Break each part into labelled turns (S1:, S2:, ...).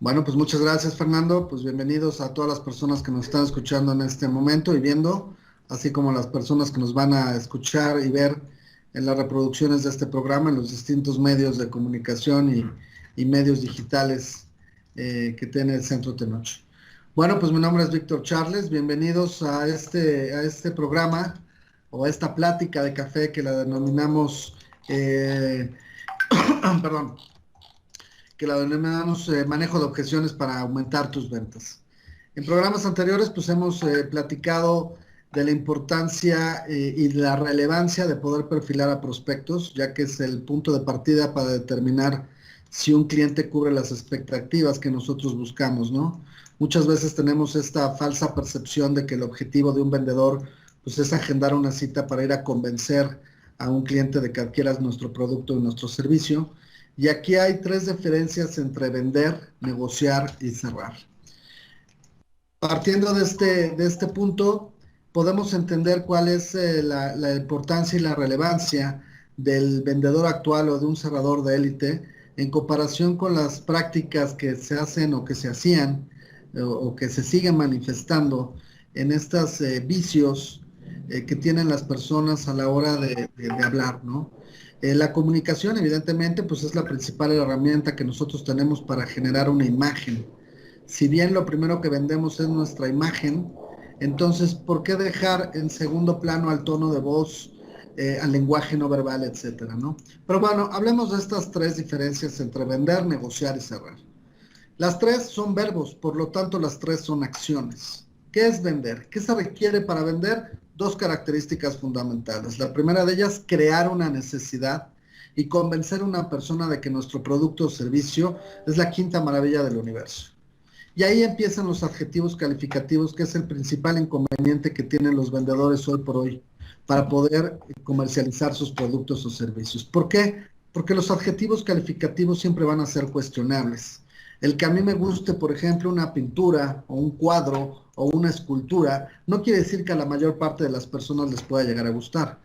S1: Bueno, pues muchas gracias, Fernando. Pues bienvenidos a todas las personas que nos están escuchando en este momento y viendo, así como las personas que nos van a escuchar y ver en las reproducciones de este programa en los distintos medios de comunicación y medios digitales que tiene el Centro Tenoch. Bueno, pues mi nombre es Víctor Charles. Bienvenidos a este programa o a esta plática de café que la denominamos, perdón, que la denominamos manejo de objeciones para aumentar tus ventas. En programas anteriores, pues hemos platicado de la importancia y la relevancia de poder perfilar a prospectos, ya que es el punto de partida para determinar si un cliente cubre las expectativas que nosotros buscamos, ¿no? Muchas veces tenemos esta falsa percepción de que el objetivo de un vendedor, pues, es agendar una cita para ir a convencer a un cliente de que adquiera nuestro producto o nuestro servicio. Y aquí hay tres diferencias entre vender, negociar y cerrar. Partiendo de este punto, podemos entender cuál es la importancia y la relevancia del vendedor actual o de un cerrador de élite en comparación con las prácticas que se hacen o que se hacían o que se siguen manifestando en estos vicios que tienen las personas a la hora de hablar, ¿no? La comunicación, evidentemente, pues es la principal herramienta que nosotros tenemos para generar una imagen. Si bien lo primero que vendemos es nuestra imagen, entonces, ¿por qué dejar en segundo plano al tono de voz, al lenguaje no verbal, etcétera, ¿no? Pero bueno, hablemos de estas tres diferencias entre vender, negociar y cerrar. Las tres son verbos, por lo tanto, las tres son acciones. ¿Qué es vender? ¿Qué se requiere para vender? Dos características fundamentales. La primera de ellas, crear una necesidad y convencer a una persona de que nuestro producto o servicio es la quinta maravilla del universo. Y ahí empiezan los adjetivos calificativos, que es el principal inconveniente que tienen los vendedores hoy por hoy para poder comercializar sus productos o servicios. ¿Por qué? Porque los adjetivos calificativos siempre van a ser cuestionables. El que a mí me guste, por ejemplo, una pintura o un cuadro o una escultura, no quiere decir que a la mayor parte de las personas les pueda llegar a gustar.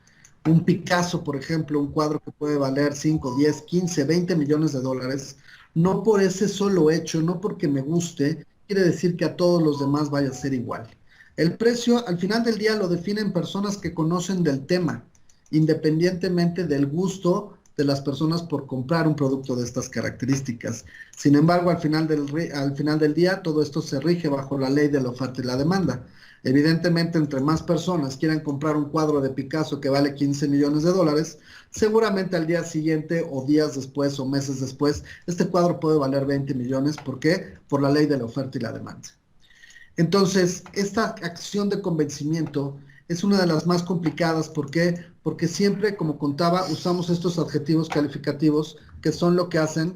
S1: Un Picasso, por ejemplo, un cuadro que puede valer 5, 10, 15, 20 millones de dólares, no por ese solo hecho, no porque me guste, quiere decir que a todos los demás vaya a ser igual. El precio, al final del día, lo definen personas que conocen del tema, independientemente del gusto de las personas por comprar un producto de estas características. Sin embargo, al final del día, todo esto se rige bajo la ley de la oferta y la demanda. Evidentemente, entre más personas quieran comprar un cuadro de Picasso que vale 15 millones de dólares, seguramente al día siguiente o días después o meses después, este cuadro puede valer 20 millones. ¿Por qué? Por la ley de la oferta y la demanda. Entonces, esta acción de convencimiento es una de las más complicadas. ¿Por qué? Porque siempre, como contaba, usamos estos adjetivos calificativos que son lo que hacen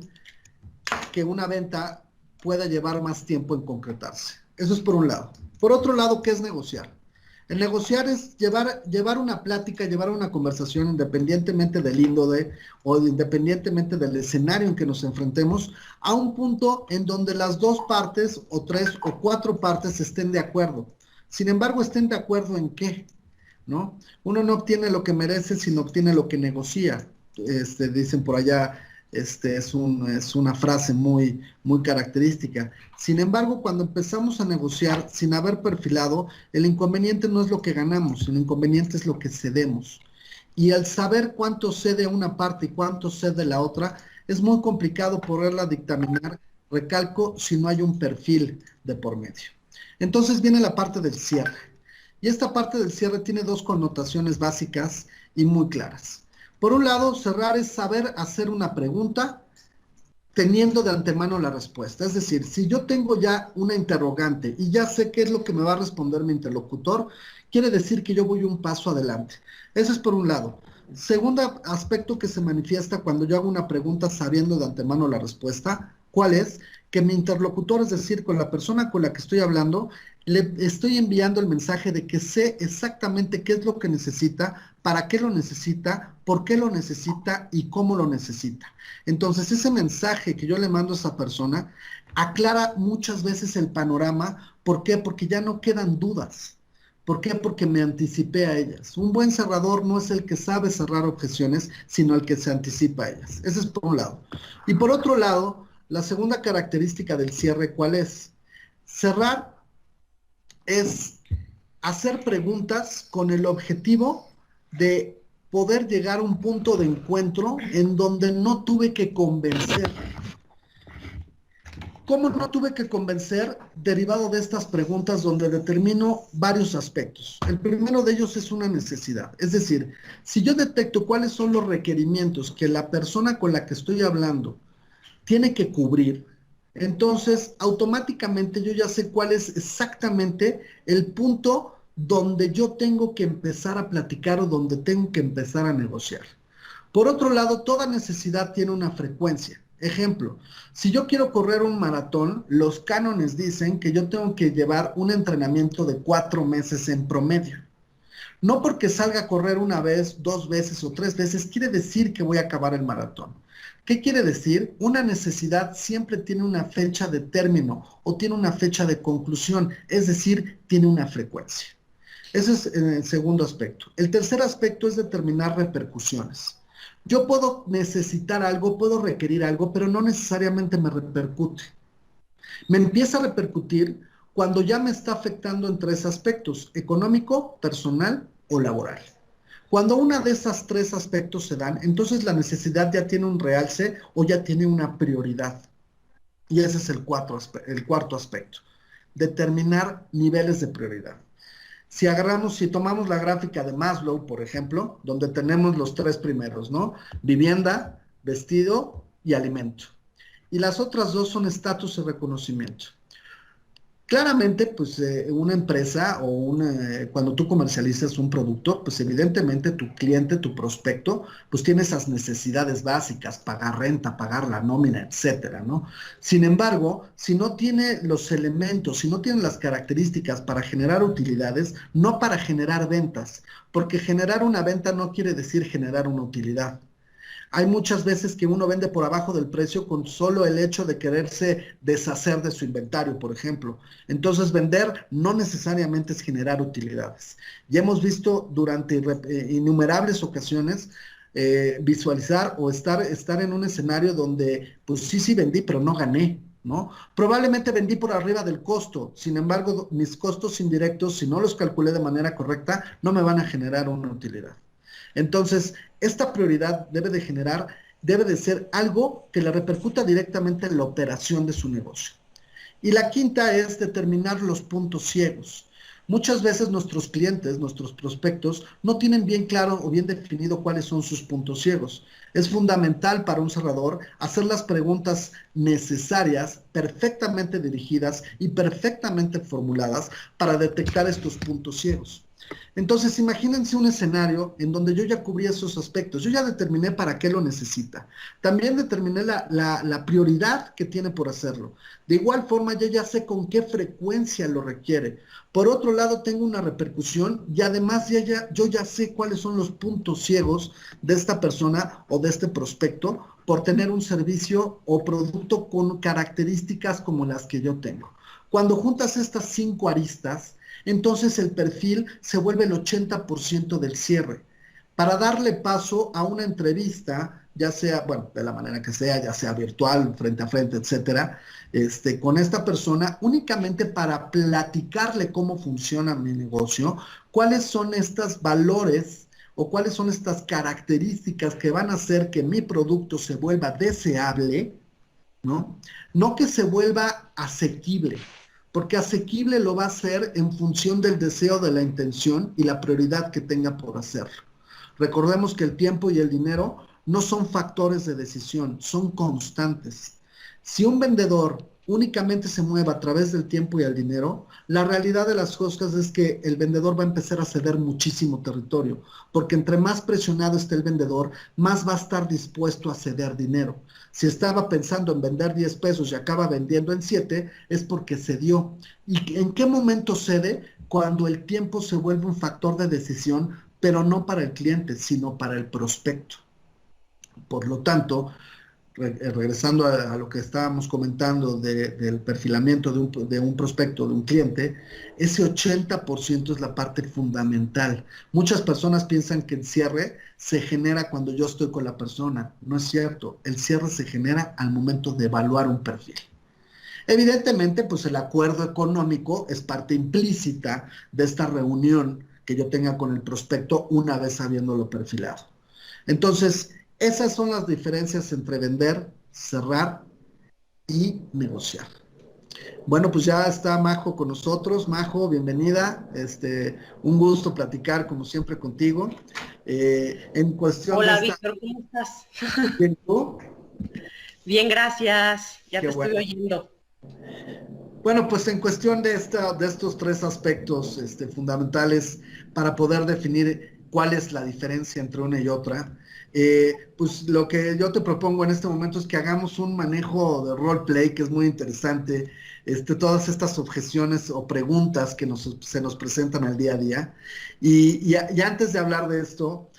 S1: que una venta pueda llevar más tiempo en concretarse. Eso es por un lado. Por otro lado, ¿qué es negociar? El negociar es llevar una plática, llevar una conversación independientemente del índole o independientemente del escenario en que nos enfrentemos, a un punto en donde las dos partes o tres o cuatro partes estén de acuerdo. Sin embargo, ¿estén de acuerdo en qué? ¿No? Uno no obtiene lo que merece, sino obtiene lo que negocia. Dicen por allá, es una frase muy, muy característica. Sin embargo, cuando empezamos a negociar sin haber perfilado, el inconveniente no es lo que ganamos, el inconveniente es lo que cedemos. Y al saber cuánto cede una parte y cuánto cede la otra, es muy complicado poderla dictaminar, recalco, si no hay un perfil de por medio. Entonces viene la parte del cierre. Y esta parte del cierre tiene dos connotaciones básicas y muy claras. Por un lado, cerrar es saber hacer una pregunta teniendo de antemano la respuesta. Es decir, si yo tengo ya una interrogante y ya sé qué es lo que me va a responder mi interlocutor, quiere decir que yo voy un paso adelante. Eso es por un lado. Segundo aspecto que se manifiesta cuando yo hago una pregunta sabiendo de antemano la respuesta, ¿cuál es? Que mi interlocutor, es decir, con la persona con la que estoy hablando, le estoy enviando el mensaje de que sé exactamente qué es lo que necesita, para qué lo necesita, por qué lo necesita y cómo lo necesita. Entonces, ese mensaje que yo le mando a esa persona aclara muchas veces el panorama. ¿Por qué? Porque ya no quedan dudas. ¿Por qué? Porque me anticipé a ellas. Un buen cerrador no es el que sabe cerrar objeciones, sino el que se anticipa a ellas. Ese es por un lado. Y por otro lado, La segunda característica del cierre, ¿cuál es? Cerrar es hacer preguntas con el objetivo de poder llegar a un punto de encuentro en donde no tuve que convencer. ¿Cómo no tuve que convencer? Derivado de estas preguntas donde determino varios aspectos. El primero de ellos es una necesidad. Es decir, si yo detecto cuáles son los requerimientos que la persona con la que estoy hablando tiene que cubrir, entonces automáticamente yo ya sé cuál es exactamente el punto donde yo tengo que empezar a platicar o donde tengo que empezar a negociar. Por otro lado, toda necesidad tiene una frecuencia. Ejemplo, si yo quiero correr un maratón, los cánones dicen que yo tengo que llevar un entrenamiento de 4 meses en promedio. No porque salga a correr una vez, 2 veces o 3 veces, quiere decir que voy a acabar el maratón. ¿Qué quiere decir? Una necesidad siempre tiene una fecha de término o tiene una fecha de conclusión, es decir, tiene una frecuencia. Ese es el segundo aspecto. El tercer aspecto es determinar repercusiones. Yo puedo necesitar algo, puedo requerir algo, pero no necesariamente me repercute. Me empieza a repercutir cuando ya me está afectando en 3 aspectos: económico, personal o laboral. Cuando una de esas 3 aspectos se dan, entonces la necesidad ya tiene un realce o ya tiene una prioridad. Y ese es el cuarto aspecto: determinar niveles de prioridad. Si tomamos la gráfica de Maslow, por ejemplo, donde tenemos los 3 primeros, ¿no? Vivienda, vestido y alimento. Y las otras 2 son estatus y reconocimiento. Claramente, pues una empresa cuando tú comercializas un producto, pues evidentemente tu cliente, tu prospecto, pues tiene esas necesidades básicas: pagar renta, pagar la nómina, etcétera, ¿no? Sin embargo, si no tiene los elementos, si no tiene las características para generar utilidades, no para generar ventas, porque generar una venta no quiere decir generar una utilidad. Hay muchas veces que uno vende por abajo del precio con solo el hecho de quererse deshacer de su inventario, por ejemplo. Entonces, vender no necesariamente es generar utilidades. Ya hemos visto durante innumerables ocasiones visualizar o estar en un escenario donde, pues sí vendí, pero no gané, ¿no? Probablemente vendí por arriba del costo. Sin embargo, mis costos indirectos, si no los calculé de manera correcta, no me van a generar una utilidad. Entonces, esta prioridad debe de ser algo que le repercuta directamente en la operación de su negocio. Y la quinta es determinar los puntos ciegos. Muchas veces nuestros clientes, nuestros prospectos, no tienen bien claro o bien definido cuáles son sus puntos ciegos. Es fundamental para un cerrador hacer las preguntas necesarias, perfectamente dirigidas y perfectamente formuladas para detectar estos puntos ciegos. Entonces, imagínense un escenario en donde yo ya cubrí esos aspectos, yo ya determiné para qué lo necesita, también determiné la prioridad que tiene por hacerlo. De igual forma, yo ya sé con qué frecuencia lo requiere. Por otro lado, tengo una repercusión y además yo ya sé cuáles son los puntos ciegos de esta persona o de este prospecto por tener un servicio o producto con características como las que yo tengo. Cuando juntas estas 5 aristas, entonces el perfil se vuelve el 80% del cierre. Para darle paso a una entrevista, ya sea, bueno, de la manera que sea, ya sea virtual, frente a frente, etcétera, con esta persona, únicamente para platicarle cómo funciona mi negocio, cuáles son estos valores o cuáles son estas características que van a hacer que mi producto se vuelva deseable, ¿no? No que se vuelva asequible, porque asequible lo va a hacer en función del deseo, de la intención y la prioridad que tenga por hacerlo. Recordemos que el tiempo y el dinero no son factores de decisión, son constantes. Si un vendedor únicamente se mueve a través del tiempo y el dinero, la realidad de las cosas es que el vendedor va a empezar a ceder muchísimo territorio, porque entre más presionado esté el vendedor, más va a estar dispuesto a ceder dinero. Si estaba pensando en vender 10 pesos y acaba vendiendo en 7, es porque cedió. ¿Y en qué momento cede? Cuando el tiempo se vuelve un factor de decisión, pero no para el cliente, sino para el prospecto. Por lo tanto, regresando a lo que estábamos comentando del perfilamiento de un prospecto, de un cliente, ese 80% es la parte fundamental. Muchas personas piensan que el cierre se genera cuando yo estoy con la persona. No es cierto. El cierre se genera al momento de evaluar un perfil. Evidentemente, pues el acuerdo económico es parte implícita de esta reunión que yo tenga con el prospecto una vez habiéndolo perfilado. Entonces, esas son las diferencias entre vender, cerrar y negociar. Bueno, pues ya está Majo con nosotros. Majo, bienvenida. Un gusto platicar como siempre contigo. En cuestión de
S2: Hola,
S1: esta...
S2: Víctor, ¿cómo estás?
S1: ¿Bien tú?
S2: Bien, gracias. Ya
S1: Qué
S2: te estoy
S1: bueno.
S2: oyendo.
S1: Bueno, pues en cuestión de estos tres aspectos fundamentales para poder definir cuál es la diferencia entre una y otra, pues lo que yo te propongo en este momento es que hagamos un manejo de roleplay que es muy interesante, todas estas objeciones o preguntas que se nos presentan al día a día. Y antes de hablar de esto,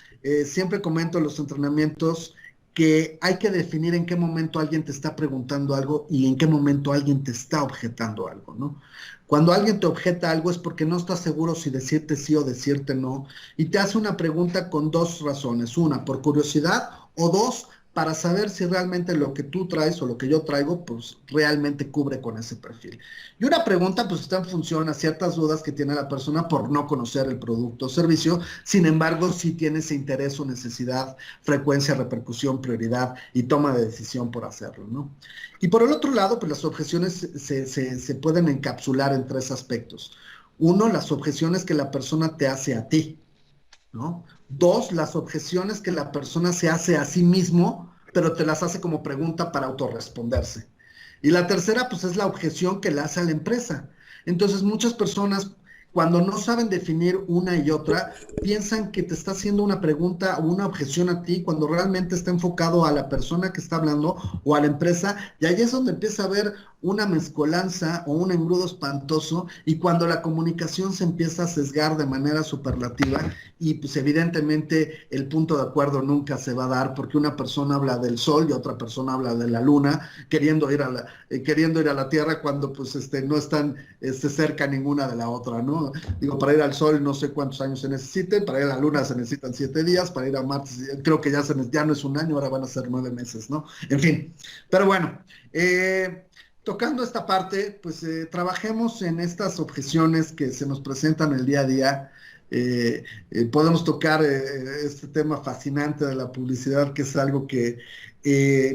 S1: siempre comento en los entrenamientos que hay que definir en qué momento alguien te está preguntando algo y en qué momento alguien te está objetando algo, ¿no? Cuando alguien te objeta algo es porque no está seguro si decirte sí o decirte no, y te hace una pregunta con dos razones: una, por curiosidad, o dos, para saber si realmente lo que tú traes o lo que yo traigo, pues realmente cubre con ese perfil. Y una pregunta, pues está en función a ciertas dudas que tiene la persona por no conocer el producto o servicio. Sin embargo, sí tiene ese interés o necesidad, frecuencia, repercusión, prioridad y toma de decisión por hacerlo, ¿no? Y por el otro lado, pues las objeciones se pueden encapsular en tres aspectos. Uno, las objeciones que la persona te hace a ti, ¿no? Dos, las objeciones que la persona se hace a sí mismo, pero te las hace como pregunta para autorresponderse. Y la tercera, pues es la objeción que le hace a la empresa. Entonces, muchas personas, cuando no saben definir una y otra, piensan que te está haciendo una pregunta o una objeción a ti, cuando realmente está enfocado a la persona que está hablando o a la empresa, y ahí es donde empieza a haber una mezcolanza o un engrudo espantoso, y cuando la comunicación se empieza a sesgar de manera superlativa, y pues evidentemente el punto de acuerdo nunca se va a dar, porque una persona habla del sol y otra persona habla de la luna, queriendo ir a la Tierra cuando pues no están cerca ninguna de la otra, ¿no? Digo, para ir al sol no sé cuántos años se necesiten, para ir a la luna se necesitan 7 días, para ir a Marte creo que ya no es un año, ahora van a ser 9 meses, ¿no? En fin, pero bueno, tocando esta parte, pues trabajemos en estas objeciones que se nos presentan el día a día. Podemos tocar este tema fascinante de la publicidad, que es algo que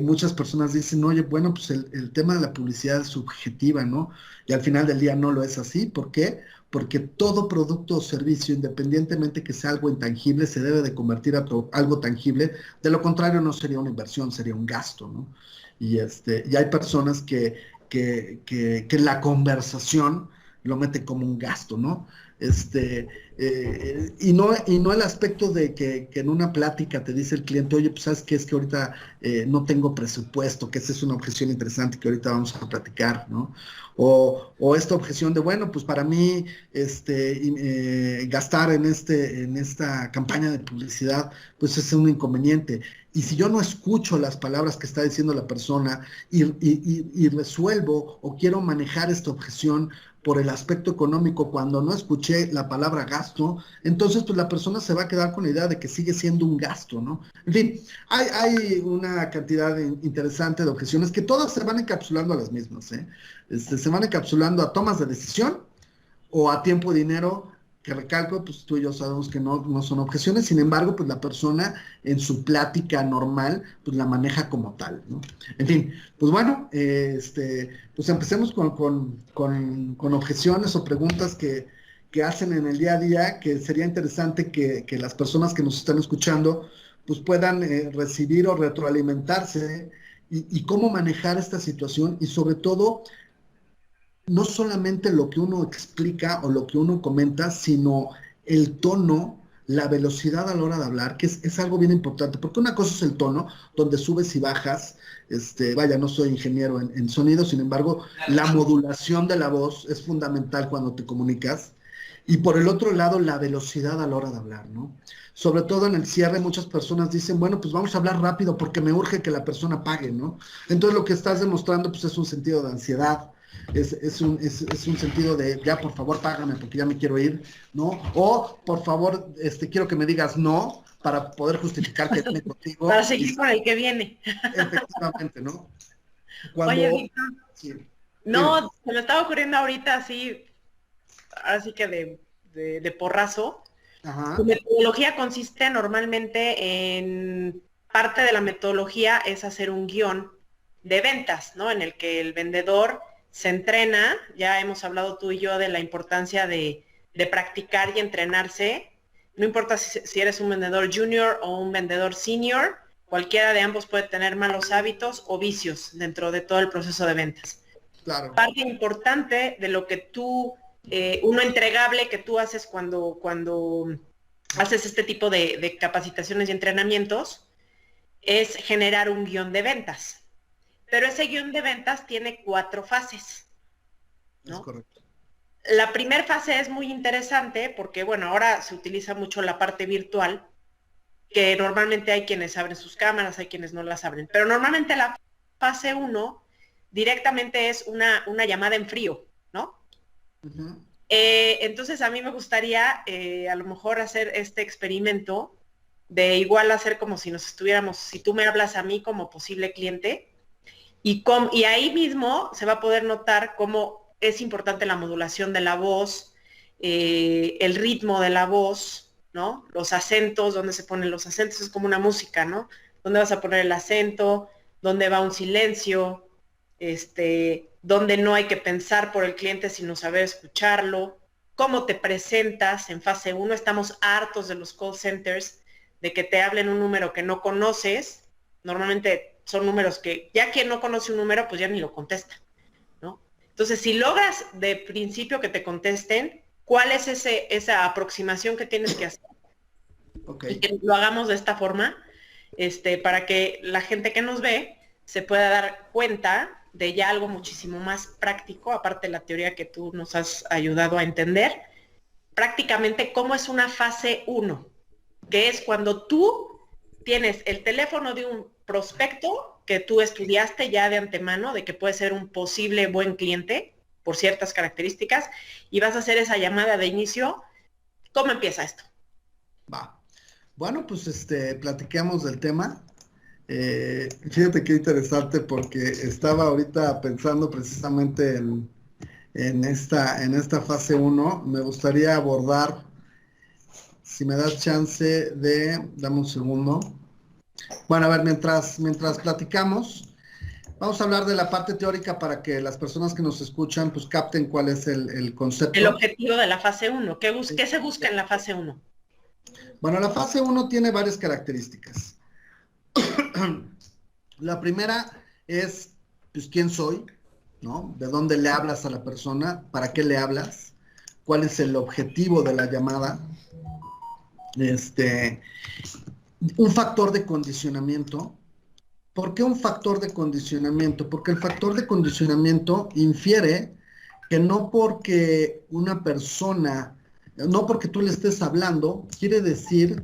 S1: muchas personas dicen: oye, bueno, pues el tema de la publicidad es subjetiva, ¿no? Y al final del día no lo es así. ¿Por qué? Porque todo producto o servicio, independientemente que sea algo intangible, se debe de convertir a algo tangible. De lo contrario, no sería una inversión, sería un gasto, ¿no? Y hay personas que la conversación lo mete como un gasto, ¿no? Y no el aspecto de que en una plática te dice el cliente: oye, pues sabes qué, es que ahorita no tengo presupuesto, que esa es una objeción interesante que ahorita vamos a platicar, ¿no? O esta objeción de, bueno, pues para mí gastar en esta campaña de publicidad, pues es un inconveniente. Y si yo no escucho las palabras que está diciendo la persona y resuelvo o quiero manejar esta objeción por el aspecto económico, cuando no escuché la palabra gasto, entonces pues la persona se va a quedar con la idea de que sigue siendo un gasto, ¿no? En fin, hay una cantidad interesante de objeciones que todas se van encapsulando a las mismas, ¿eh? Se van encapsulando a tomas de decisión o a tiempo y dinero, que recalco, pues tú y yo sabemos que no son objeciones. Sin embargo, pues la persona en su plática normal, pues la maneja como tal, ¿no? En fin, pues bueno, pues empecemos con objeciones o preguntas que hacen en el día a día, que sería interesante que las personas que nos están escuchando pues puedan recibir o retroalimentarse, y cómo manejar esta situación, y sobre todo no solamente lo que uno explica o lo que uno comenta, sino el tono, la velocidad a la hora de hablar, que es algo bien importante, porque una cosa es el tono, donde subes y bajas. Vaya, no soy ingeniero en sonido, sin embargo, la modulación de la voz es fundamental cuando te comunicas. Y por el otro lado, la velocidad a la hora de hablar, ¿no? Sobre todo en el cierre, muchas personas dicen, bueno, pues vamos a hablar rápido porque me urge que la persona pague, ¿no? Entonces lo que estás demostrando, pues es un sentido de ansiedad, es un sentido de, ya, por favor, págame porque ya me quiero ir, ¿no? O, por favor, quiero que me digas no para poder justificar que viene
S2: Para
S1: contigo.
S2: seguir con el que viene.
S1: Efectivamente, ¿no?
S2: Oye,
S1: Cuando...
S2: Víctor,
S1: Sí, dime.
S2: no, se me estaba ocurriendo ahorita así que de porrazo. Tu
S1: Ajá,
S2: metodología consiste normalmente en, parte de la metodología es hacer un guión de ventas, ¿no? En el que el vendedor se entrena, ya hemos hablado tú y yo de la importancia de practicar y entrenarse, no importa si eres un vendedor junior o un vendedor senior, cualquiera de ambos puede tener malos hábitos o vicios dentro de todo el proceso de ventas.
S1: claro.
S2: Parte importante de lo que tú, uno entregable que tú haces cuando haces este tipo de capacitaciones y entrenamientos, es generar un guión de ventas. Pero ese guión de ventas tiene 4 fases,
S1: Es
S2: ¿no?
S1: correcto.
S2: La primera fase es muy interesante porque, bueno, ahora se utiliza mucho la parte virtual, que normalmente hay quienes abren sus cámaras, hay quienes no las abren. Pero normalmente la fase 1 directamente es una llamada en frío, ¿no?
S1: Uh-huh.
S2: Entonces a mí me gustaría a lo mejor hacer este experimento de igual hacer como si nos estuviéramos, si tú me hablas a mí como posible cliente, y ahí mismo se va a poder notar cómo es importante la modulación de la voz, el ritmo de la voz, ¿no? Los acentos, dónde se ponen los acentos, es como una música, ¿no? ¿Dónde vas a poner el acento? ¿Dónde va un silencio? Dónde no hay que pensar por el cliente sino saber escucharlo, cómo te presentas en fase 1. Estamos hartos de los call centers, de que te hablen un número que no conoces. Normalmente son números que ya quien no conoce un número, pues ya ni lo contesta, ¿no? Entonces, si logras de principio que te contesten, ¿cuál es esa aproximación que tienes que hacer?
S1: Ok.
S2: Y que lo hagamos de esta forma, para que la gente que nos ve se pueda dar cuenta de ya algo muchísimo más práctico, aparte de la teoría que tú nos has ayudado a entender, prácticamente cómo es una fase 1, que es cuando tú tienes el teléfono de un prospecto que tú estudiaste ya de antemano, de que puede ser un posible buen cliente por ciertas características, y vas a hacer esa llamada de inicio. ¿Cómo empieza esto?
S1: Va. Bueno, pues platiquemos del tema. Fíjate qué interesante porque estaba ahorita pensando precisamente en esta fase uno. Me gustaría abordar, si me das chance dame un segundo. Bueno, a ver, mientras platicamos, vamos a hablar de la parte teórica para que las personas que nos escuchan pues capten cuál es el
S2: El
S1: concepto.
S2: objetivo de la fase 1. ¿Qué se busca en la fase 1?
S1: Bueno, la fase uno tiene varias características. La primera es, pues, ¿quién soy? ¿No? ¿De dónde le hablas a la persona? ¿Para qué le hablas? ¿Cuál es el objetivo de la llamada? Este, un factor de condicionamiento. ¿Por qué un factor de condicionamiento? Porque el factor de condicionamiento infiere que no porque una persona, no porque tú le estés hablando, quiere decir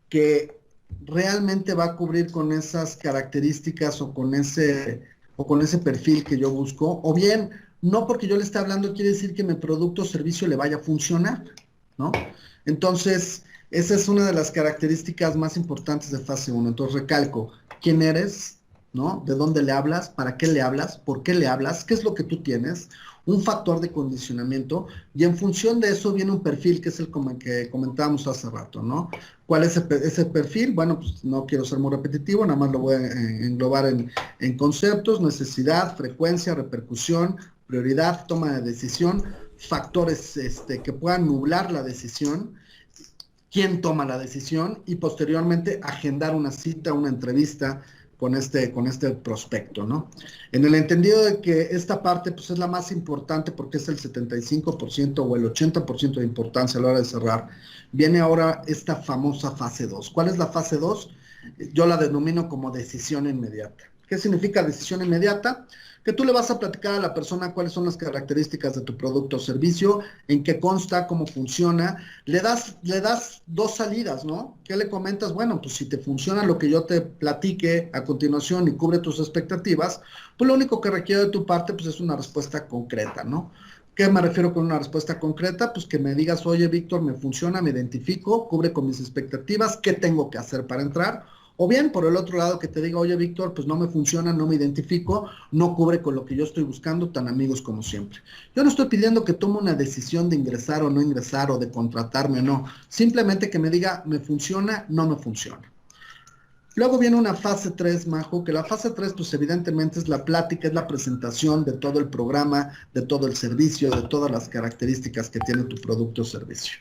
S1: que realmente va a cubrir con esas características o con ese perfil que yo busco, o bien, no porque yo le esté hablando quiere decir que mi producto o servicio le vaya a funcionar, ¿no? Entonces, esa es una de las características más importantes de fase uno. Entonces, recalco, ¿quién eres? ¿No? ¿De dónde le hablas? ¿Para qué le hablas? ¿Por qué le hablas? ¿Qué es lo que tú tienes? Un factor de condicionamiento y en función de eso viene un perfil que es el que comentábamos hace rato, ¿no? ¿Cuál es ese perfil? Bueno, pues no quiero ser muy repetitivo, nada más lo voy a englobar en conceptos: necesidad, frecuencia, repercusión, prioridad, toma de decisión, factores que puedan nublar la decisión, quién toma la decisión y posteriormente agendar una cita, una entrevista con este prospecto, ¿no? En el entendido de que esta parte pues es la más importante porque es el 75% o el 80% de importancia a la hora de cerrar, viene ahora esta famosa fase 2. ¿Cuál es la fase 2? Yo la denomino como decisión inmediata. ¿Qué significa decisión inmediata? Que tú le vas a platicar a la persona cuáles son las características de tu producto o servicio, en qué consta, cómo funciona, le das dos salidas, ¿no? ¿Qué le comentas? Bueno, pues si te funciona lo que yo te platique a continuación y cubre tus expectativas, pues lo único que requiere de tu parte, pues es una respuesta concreta, ¿no? ¿Qué me refiero con una respuesta concreta? Pues que me digas, oye, Víctor, me funciona, me identifico, cubre con mis expectativas, ¿qué tengo que hacer para entrar? O bien, por el otro lado, que te diga, oye, Víctor, pues no me funciona, no me identifico, no cubre con lo que yo estoy buscando, tan amigos como siempre. Yo no estoy pidiendo que tome una decisión de ingresar o no ingresar o de contratarme o no. Simplemente que me diga, me funciona, no me funciona. Luego viene una fase 3, Majo, que la fase 3, pues evidentemente es la plática, es la presentación de todo el programa, de todo el servicio, de todas las características que tiene tu producto o servicio.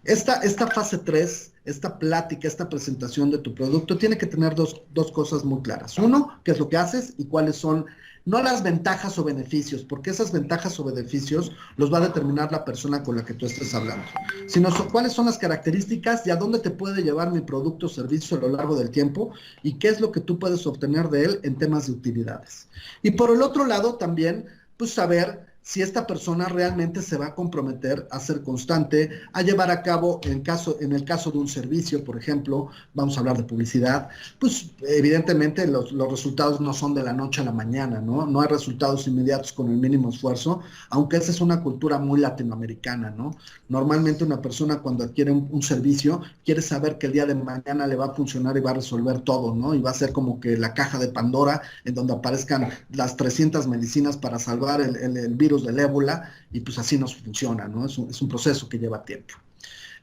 S1: Esta fase 3, esta plática, esta presentación de tu producto, tiene que tener dos cosas muy claras. Uno, qué es lo que haces y cuáles son, no las ventajas o beneficios, porque esas ventajas o beneficios los va a determinar la persona con la que tú estés hablando, sino cuáles son las características y a dónde te puede llevar mi producto o servicio a lo largo del tiempo y qué es lo que tú puedes obtener de él en temas de utilidades. Y por el otro lado también, pues saber si esta persona realmente se va a comprometer a ser constante, a llevar a cabo, en el caso de un servicio, por ejemplo, vamos a hablar de publicidad, pues evidentemente los resultados no son de la noche a la mañana, ¿no? No hay resultados inmediatos con el mínimo esfuerzo, aunque esa es una cultura muy latinoamericana, ¿no? Normalmente una persona cuando adquiere un servicio quiere saber que el día de mañana le va a funcionar y va a resolver todo, ¿no? Y va a ser como que la caja de Pandora en donde aparezcan las 300 medicinas para salvar el virus del ébola y pues así nos funciona, ¿no? Es un proceso que lleva tiempo.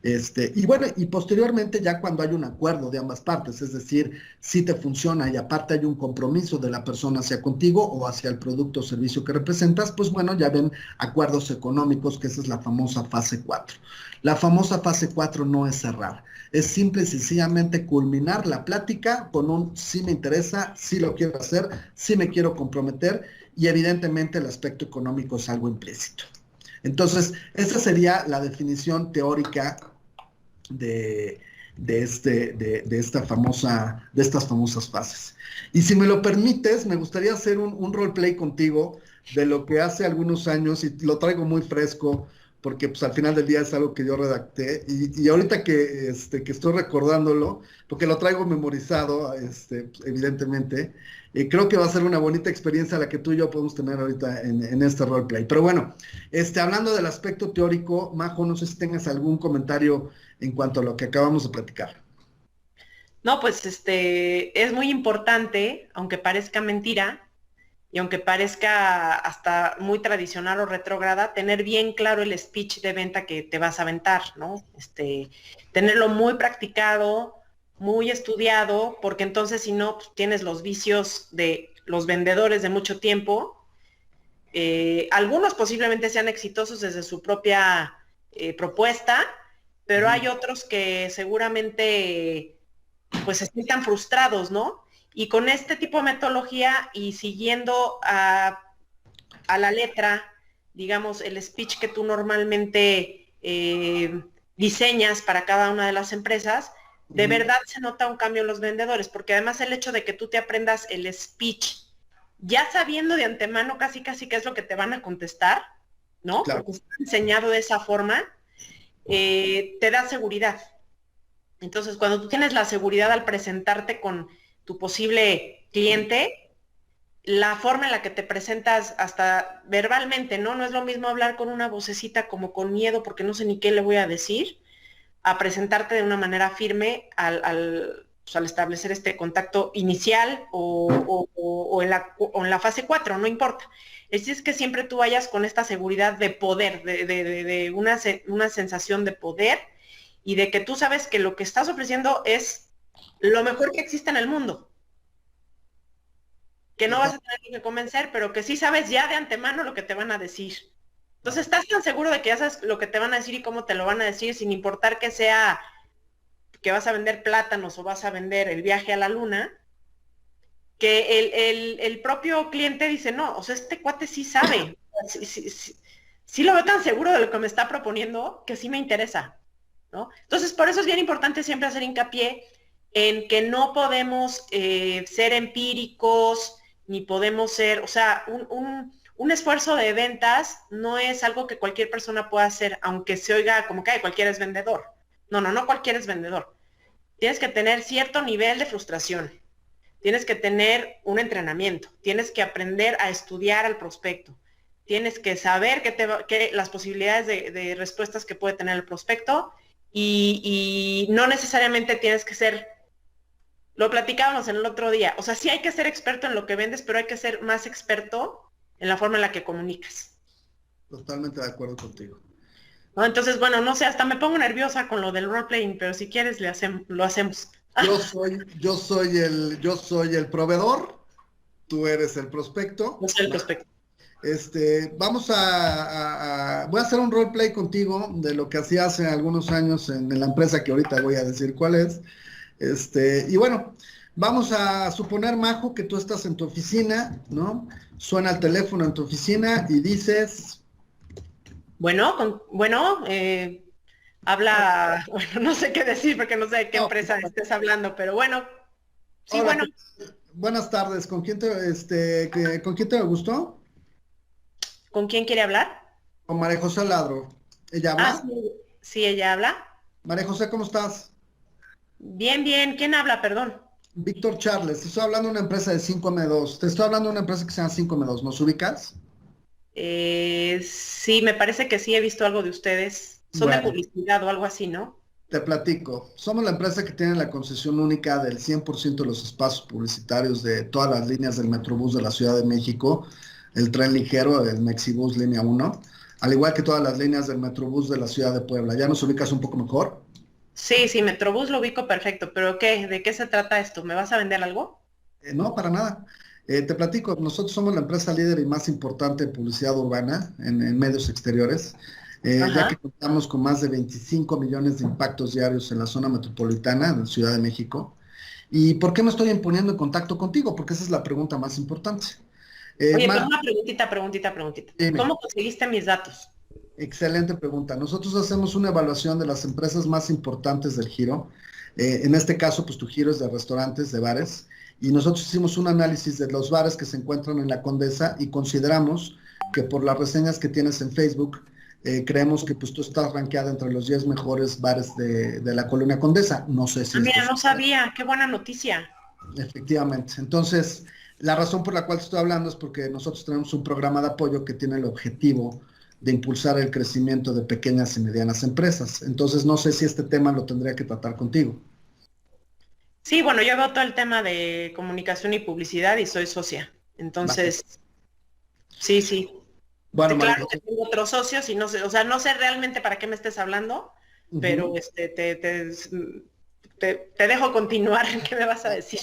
S1: Y bueno, y posteriormente ya cuando hay un acuerdo de ambas partes, es decir, si te funciona y aparte hay un compromiso de la persona hacia contigo o hacia el producto o servicio que representas, pues bueno, ya ven acuerdos económicos, que esa es la famosa fase 4. La famosa fase 4 no es cerrar, es simple y sencillamente culminar la plática con un sí me interesa, sí lo quiero hacer, sí me quiero comprometer y evidentemente el aspecto económico es algo implícito. Entonces, esa sería la definición teórica de, de estas famosas fases. Y si me lo permites, me gustaría hacer un roleplay contigo de lo que hace algunos años, y lo traigo muy fresco, porque pues al final del día es algo que yo redacté, y ahorita que estoy recordándolo, porque lo traigo memorizado, evidentemente, creo que va a ser una bonita experiencia la que tú y yo podemos tener ahorita en este roleplay. Pero bueno, hablando del aspecto teórico, Majo, no sé si tengas algún comentario en cuanto a lo que acabamos de platicar.
S2: No, pues es muy importante, aunque parezca mentira y aunque parezca hasta muy tradicional o retrógrada, tener bien claro el speech de venta que te vas a aventar, ¿no? Tenerlo muy practicado, muy estudiado, porque entonces si no, pues, tienes los vicios de los vendedores de mucho tiempo. Algunos posiblemente sean exitosos desde su propia propuesta, pero hay otros que seguramente pues se sientan frustrados, ¿no? Y con este tipo de metodología y siguiendo a la letra, digamos, el speech que tú normalmente diseñas para cada una de las empresas, de verdad se nota un cambio en los vendedores, porque además el hecho de que tú te aprendas el speech ya sabiendo de antemano casi qué es lo que te van a contestar, ¿no?
S1: Claro.
S2: Porque está diseñado de esa forma, te da seguridad. Entonces, cuando tú tienes la seguridad al presentarte con tu posible cliente, la forma en la que te presentas hasta verbalmente, ¿no? No es lo mismo hablar con una vocecita como con miedo porque no sé ni qué le voy a decir, a presentarte de una manera firme al establecer este contacto inicial o en la fase 4, no importa. Es que siempre tú vayas con esta seguridad de poder, de una sensación de poder y de que tú sabes que lo que estás ofreciendo es lo mejor que existe en el mundo. Que no vas a tener que convencer, pero que sí sabes ya de antemano lo que te van a decir. Entonces estás tan seguro de que ya sabes lo que te van a decir y cómo te lo van a decir, sin importar que sea que vas a vender plátanos o vas a vender el viaje a la luna, que el propio cliente dice, no, o sea, este cuate sí sabe, sí lo veo tan seguro de lo que me está proponiendo que sí me interesa, ¿no? Entonces, por eso es bien importante siempre hacer hincapié en que no podemos ser empíricos, ni podemos ser, o sea, un esfuerzo de ventas no es algo que cualquier persona pueda hacer, aunque se oiga como que "Ay, cualquiera es vendedor". No, no, no cualquiera es vendedor. Tienes que tener cierto nivel de frustración, tienes que tener un entrenamiento, tienes que aprender a estudiar al prospecto, tienes que saber que las posibilidades de respuestas que puede tener el prospecto y no necesariamente tienes que ser, lo platicábamos en el otro día, o sea, sí hay que ser experto en lo que vendes, pero hay que ser más experto en la forma en la que comunicas.
S1: Totalmente de acuerdo contigo.
S2: ¿No? Entonces, bueno, no sé, hasta me pongo nerviosa con lo del role-playing, pero si quieres lo hacemos.
S1: Yo soy el proveedor, tú eres el prospecto.
S2: No sé el prospecto.
S1: Voy a hacer un roleplay contigo de lo que hacía hace algunos años en la empresa que ahorita voy a decir cuál es. Y bueno, vamos a suponer, Majo, que tú estás en tu oficina, ¿no? Suena el teléfono en tu oficina y dices,
S2: Bueno, habla, bueno, no sé qué decir porque no sé de qué
S1: oh,
S2: empresa estés hablando, pero bueno, sí,
S1: hola,
S2: bueno,
S1: buenas tardes, ¿con quién te gustó?
S2: ¿con quién quiere hablar?
S1: Con María José Ladro. ¿Ella
S2: Ah,
S1: habla?
S2: sí, sí, ella habla.
S1: María José, ¿cómo estás?
S2: Bien, bien, ¿quién habla? Perdón.
S1: Víctor Charles, te estoy hablando de una empresa de 5M2. Te estoy hablando de una empresa que se llama 5M2. ¿Nos ubicas?
S2: Sí, me parece que sí he visto algo de ustedes. Son de
S1: Bueno,
S2: publicidad o algo así, ¿no?
S1: te platico. Somos la empresa que tiene la concesión única del 100% de los espacios publicitarios de todas las líneas del Metrobús de la Ciudad de México, el tren ligero, el Mexibús línea 1, al igual que todas las líneas del Metrobús de la Ciudad de Puebla. ¿Ya nos ubicas un poco mejor?
S2: Sí, sí, Metrobús lo ubico perfecto, pero ¿qué? ¿De qué se trata esto? ¿Me vas a vender algo?
S1: No, para nada. Te platico, nosotros somos la empresa líder y más importante en publicidad urbana en medios exteriores, ya que
S2: Ajá.
S1: contamos con más de 25 millones de impactos diarios en la zona metropolitana de Ciudad de México. ¿Y por qué me estoy poniendo en contacto contigo? Porque esa es la pregunta más importante.
S2: Oye, pero una preguntita.
S1: Dime.
S2: ¿Cómo conseguiste mis datos?
S1: Excelente pregunta. Nosotros hacemos una evaluación de las empresas más importantes del giro. En este caso, pues tu giro es de restaurantes, de bares, y nosotros hicimos un análisis de los bares que se encuentran en la Condesa y consideramos que por las reseñas que tienes en Facebook, creemos que pues tú estás rankeada entre los 10 mejores bares de la Colonia Condesa. No sé si
S2: Ah,
S1: esto
S2: mira,
S1: es
S2: no sabía. Qué buena noticia.
S1: efectivamente. Entonces, la razón por la cual te estoy hablando es porque nosotros tenemos un programa de apoyo que tiene el objetivo de impulsar el crecimiento de pequeñas y medianas empresas. Entonces, no sé si este tema lo tendría que tratar contigo.
S2: Sí, bueno, yo veo todo el tema de comunicación y publicidad y soy socia.
S1: Vale.
S2: Entonces, sí, sí.
S1: Bueno, María
S2: Claro que
S1: José.
S2: tengo otros socios y no sé, o sea, no sé realmente para qué me estés hablando, pero
S1: Ujú.
S2: te dejo continuar. ¿Qué me vas a decir?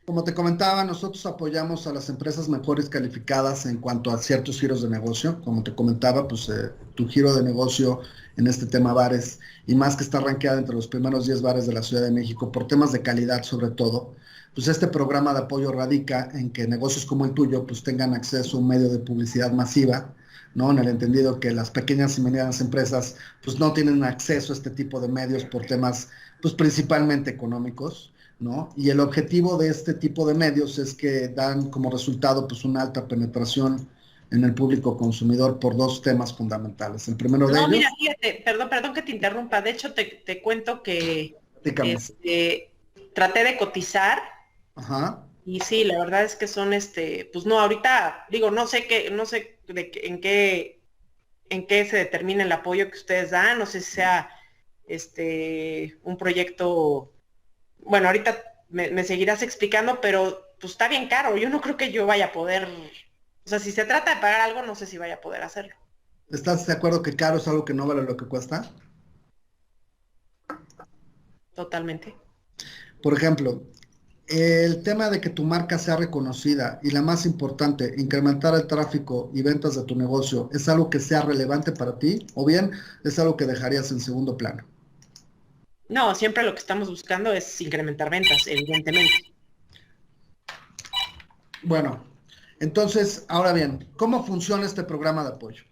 S1: Como te comentaba, nosotros apoyamos a las empresas mejores calificadas en cuanto a ciertos giros de negocio. Como te comentaba, pues tu giro de negocio en este tema bares, y más que está rankeada entre los primeros 10 bares de la Ciudad de México por temas de calidad sobre todo, pues este programa de apoyo radica en que negocios como el tuyo pues tengan acceso a un medio de publicidad masiva, ¿no? En el entendido que las pequeñas y medianas empresas pues no tienen acceso a este tipo de medios por temas pues principalmente económicos, ¿no? Y el objetivo de este tipo de medios es que dan como resultado pues una alta penetración en el público consumidor por dos temas fundamentales. El primero de
S2: No, mira,
S1: ellos,
S2: fíjate, perdón que te interrumpa. De hecho, te cuento que
S1: dígame.
S2: este, traté de cotizar
S1: Ajá.
S2: y sí, la verdad es que son pues no, ahorita digo, no sé en qué se determina el apoyo que ustedes dan, no sé si sea un proyecto, bueno, ahorita me seguirás explicando, pero pues está bien caro, yo no creo que yo vaya a poder, o sea, si se trata de pagar algo, no sé si vaya a poder hacerlo,
S1: ¿Estás de acuerdo que caro es algo que no vale lo que cuesta?
S2: totalmente.
S1: Por ejemplo, el tema de que tu marca sea reconocida y la más importante, incrementar el tráfico y ventas de tu negocio, ¿es algo que sea relevante para ti o bien es algo que dejarías en segundo plano?
S2: No, siempre lo que estamos buscando es incrementar ventas, evidentemente.
S1: Bueno, entonces, ahora bien, ¿cómo funciona este programa de apoyo?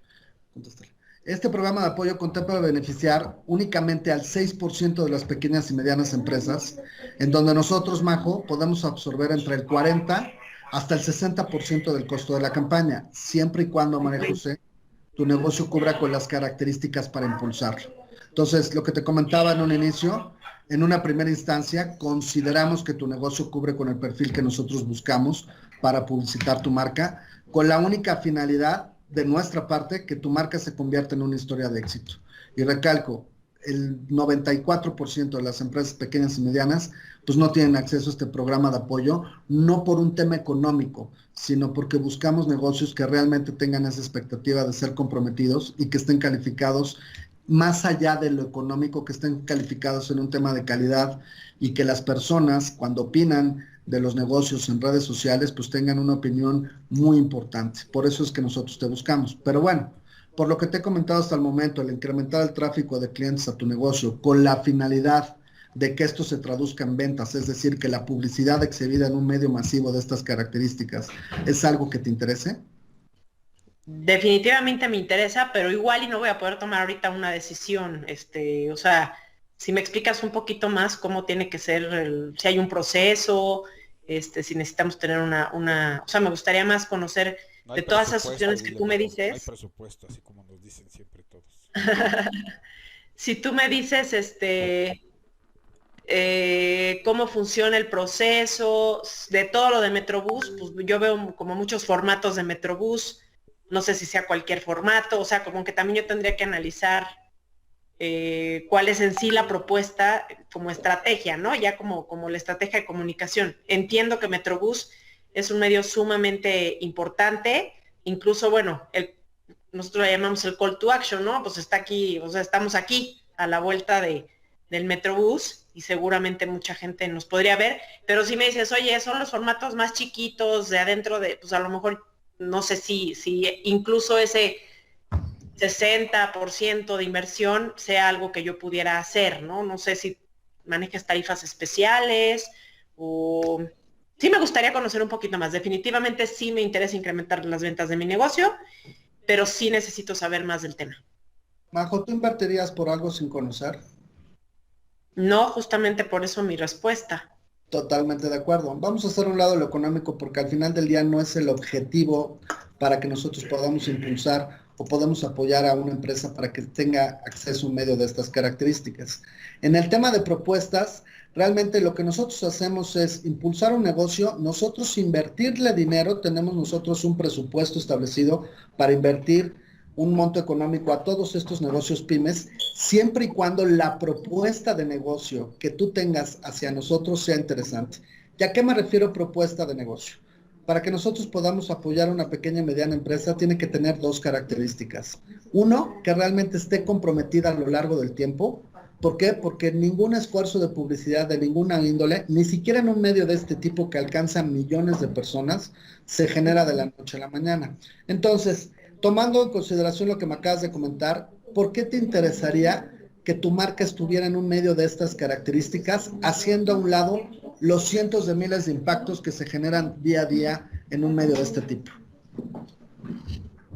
S1: Contéstale. Este programa de apoyo contempla beneficiar únicamente al 6% de las pequeñas y medianas empresas, en donde nosotros, Majo, podemos absorber entre el 40 hasta el 60% del costo de la campaña, siempre y cuando, María José, tu negocio cubra con las características para impulsarlo. Entonces, lo que te comentaba en un inicio, en una primera instancia, consideramos que tu negocio cubre con el perfil que nosotros buscamos para publicitar tu marca, con la única finalidad de nuestra parte que tu marca se convierta en una historia de éxito. Y recalco, el 94% de las empresas pequeñas y medianas pues no tienen acceso a este programa de apoyo, no por un tema económico, sino porque buscamos negocios que realmente tengan esa expectativa de ser comprometidos y que estén calificados más allá de lo económico, que estén calificados en un tema de calidad y que las personas cuando opinan de los negocios en redes sociales pues tengan una opinión muy importante. Por eso es que nosotros te buscamos. Pero bueno, por lo que te he comentado hasta el momento, el incrementar el tráfico de clientes a tu negocio con la finalidad de que esto se traduzca en ventas, es decir, que la publicidad exhibida en un medio masivo de estas características, ¿es algo que te interese?
S2: Definitivamente me interesa, pero igual y no voy a poder tomar ahorita una decisión. O sea, si me explicas un poquito más cómo tiene que ser, si hay un proceso, si necesitamos tener o sea, me gustaría más conocer
S3: No hay
S2: de todas esas
S3: presupuesto,
S2: opciones que
S3: dile
S2: tú me
S3: mejor. No hay
S2: dices.
S3: presupuesto, así como nos dicen siempre todos.
S2: Si tú me dices, cómo funciona el proceso, de todo lo de Metrobús, pues yo veo como muchos formatos de Metrobús, no sé si sea cualquier formato, o sea, como que también yo tendría que analizar cuál es en sí la propuesta como estrategia, ¿no? Ya como la estrategia de comunicación. Entiendo que Metrobús es un medio sumamente importante, incluso, bueno, nosotros lo llamamos el call to action, ¿no? Pues está aquí, o sea, estamos aquí a la vuelta del Metrobús y seguramente mucha gente nos podría ver, pero si me dices, oye, son los formatos más chiquitos de adentro de, pues a lo mejor, no sé si incluso ese 60% de inversión sea algo que yo pudiera hacer, ¿no? No sé si manejas tarifas especiales o... Sí me gustaría conocer un poquito más. Definitivamente sí me interesa incrementar las ventas de mi negocio, pero sí necesito saber más del tema.
S1: Majo, ¿tú invertirías por algo sin conocer?
S2: No, justamente por eso mi respuesta.
S1: Totalmente de acuerdo. Vamos a hacer un lado lo económico porque al final del día no es el objetivo para que nosotros podamos impulsar o podamos apoyar a una empresa para que tenga acceso a un medio de estas características. En el tema de propuestas, realmente lo que nosotros hacemos es impulsar un negocio, nosotros invertirle dinero, tenemos nosotros un presupuesto establecido para invertir un monto económico a todos estos negocios pymes, siempre y cuando la propuesta de negocio que tú tengas hacia nosotros sea interesante. ¿Y a qué me refiero propuesta de negocio? Para que nosotros podamos apoyar a una pequeña y mediana empresa, tiene que tener dos características. Uno, que realmente esté comprometida a lo largo del tiempo. ¿Por qué? Porque ningún esfuerzo de publicidad de ninguna índole, ni siquiera en un medio de este tipo que alcanza millones de personas, se genera de la noche a la mañana. Entonces, tomando en consideración lo que me acabas de comentar, ¿por qué te interesaría que tu marca estuviera en un medio de estas características, haciendo a un lado los cientos de miles de impactos que se generan día a día en un medio de este tipo?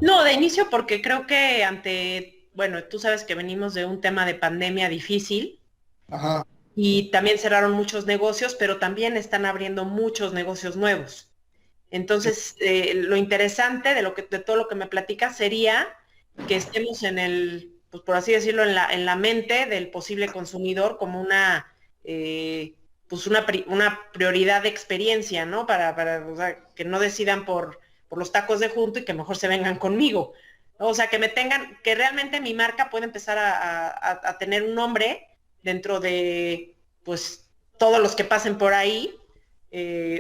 S2: No, de inicio porque creo que bueno, tú sabes que venimos de un tema de pandemia difícil
S1: Ajá.
S2: y también cerraron muchos negocios, pero también están abriendo muchos negocios nuevos. Entonces, lo interesante de todo lo que me platicas sería que estemos pues por así decirlo, en la mente del posible consumidor como pues una prioridad de experiencia, ¿no? O sea, que no decidan por los tacos de junto y que mejor se vengan conmigo, ¿no? O sea, que realmente mi marca puede empezar a tener un nombre dentro de, pues, todos los que pasen por ahí,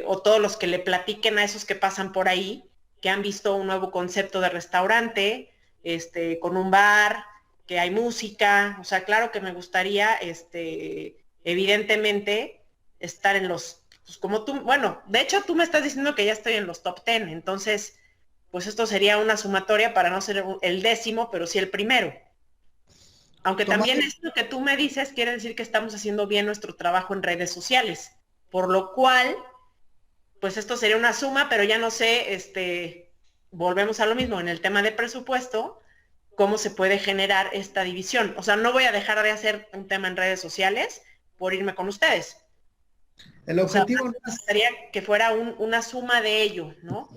S2: o todos los que le platiquen a esos que pasan por ahí, que han visto un nuevo concepto de restaurante, con un bar, que hay música, o sea, claro que me gustaría, evidentemente, estar pues como tú, bueno, de hecho tú me estás diciendo que ya estoy en los top 10, entonces, pues esto sería una sumatoria para no ser el 10º, pero sí el primero. Aunque
S1: Tomando,
S2: también esto que tú me dices quiere decir que estamos haciendo bien nuestro trabajo en redes sociales, por lo cual, pues esto sería una suma, pero ya no sé, volvemos a lo mismo en el tema de presupuesto, cómo se puede generar esta división. O sea, no voy a dejar de hacer un tema en redes sociales por irme con ustedes.
S1: El objetivo no
S2: me
S1: es,
S2: gustaría que fuera una suma de ello, ¿no?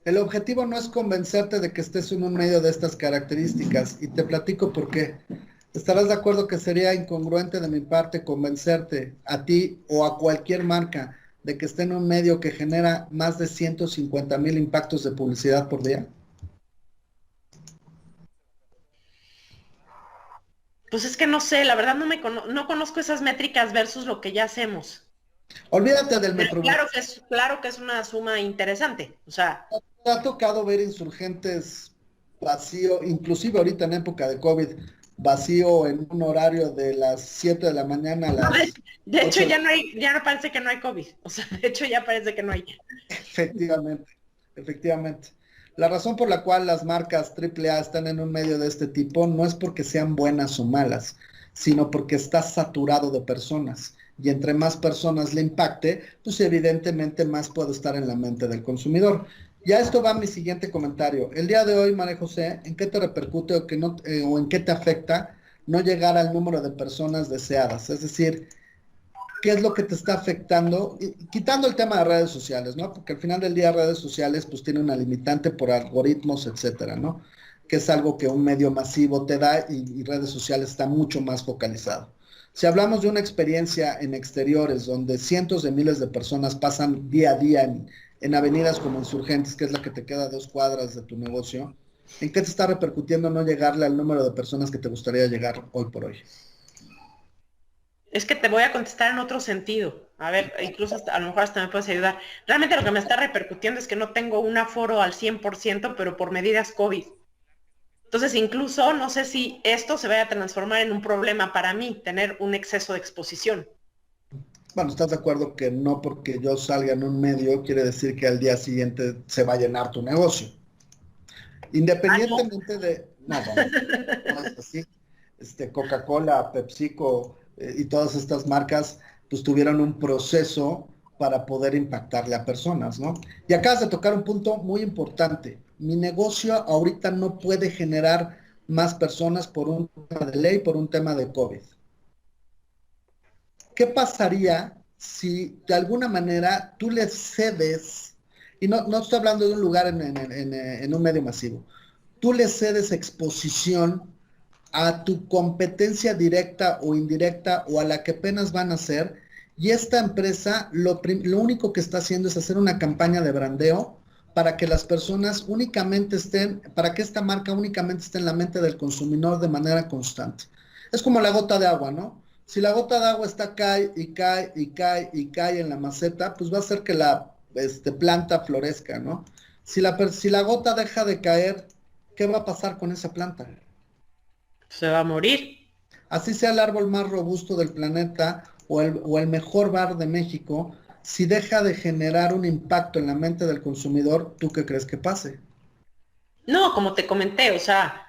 S1: el objetivo no es convencerte de que estés en un medio de estas características, y te platico por qué. Estarás de acuerdo que sería incongruente de mi parte convencerte a ti o a cualquier marca de que esté en un medio que genera más de 150,000 impactos de publicidad por día.
S2: Pues es que no sé, la verdad no conozco esas métricas versus lo que ya hacemos.
S1: Olvídate del
S2: Pero
S1: metro.
S2: claro que es una suma interesante. O sea,
S1: ¿Te ha tocado ver insurgentes vacío, inclusive ahorita en época de COVID, vacío en un horario de las 7 de la mañana a
S2: de,
S1: las
S2: de hecho
S1: 8?
S2: ya no parece que no hay COVID. O sea, de hecho ya parece que no hay.
S1: Efectivamente, efectivamente. La razón por la cual las marcas AAA están en un medio de este tipo no es porque sean buenas o malas, sino porque está saturado de personas. Y entre más personas le impacte, pues evidentemente más puede estar en la mente del consumidor. Y a esto va mi siguiente comentario. El día de hoy, María José, ¿en qué te repercute o, que no, o en qué te afecta no llegar al número de personas deseadas? Es decir, qué es lo que te está afectando, y quitando el tema de redes sociales, ¿no? Porque al final del día redes sociales pues tiene una limitante por algoritmos, etcétera, ¿no? Que es algo que un medio masivo te da, y redes sociales está mucho más focalizado. Si hablamos de una experiencia en exteriores donde cientos de miles de personas pasan día a día en avenidas como Insurgentes, que es la que te queda a 2 cuadras de tu negocio, ¿en qué te está repercutiendo no llegarle al número de personas que te gustaría llegar hoy por hoy?
S2: Es que te voy a contestar en otro sentido. A ver, incluso a lo mejor hasta me puedes ayudar. Realmente lo que me está repercutiendo es que no tengo un aforo al 100%, pero por medidas COVID. Entonces, incluso no sé si esto se vaya a transformar en un problema para mí, tener un exceso de exposición.
S1: Bueno, ¿estás de acuerdo que no porque yo salga en un medio quiere decir que al día siguiente se va a llenar tu negocio?
S2: Ah, no.
S1: Independientemente de, no, bueno, no es así. Coca-Cola, PepsiCo, y todas estas marcas pues tuvieron un proceso para poder impactarle a personas, ¿no? Y acabas de tocar un punto muy importante. Mi negocio ahorita no puede generar más personas por un tema de ley, por un tema de COVID. ¿Qué pasaría si de alguna manera tú le cedes, y no estoy hablando de un lugar en un medio masivo, tú le cedes exposición a tu competencia directa o indirecta o a la que apenas van a hacer, y esta empresa lo único que está haciendo es hacer una campaña de brandeo para que las personas únicamente estén, para que esta marca únicamente esté en la mente del consumidor de manera constante? Es como la gota de agua, ¿no? Si la gota de agua está cae y cae y cae y cae en la maceta, pues va a hacer que la planta florezca, ¿no? Si la gota deja de caer, ¿qué va a pasar con esa planta?
S2: Se va a morir.
S1: Así sea el árbol más robusto del planeta o el mejor bar de México, si deja de generar un impacto en la mente del consumidor, ¿tú qué crees que pase?
S2: No, como te comenté, o sea,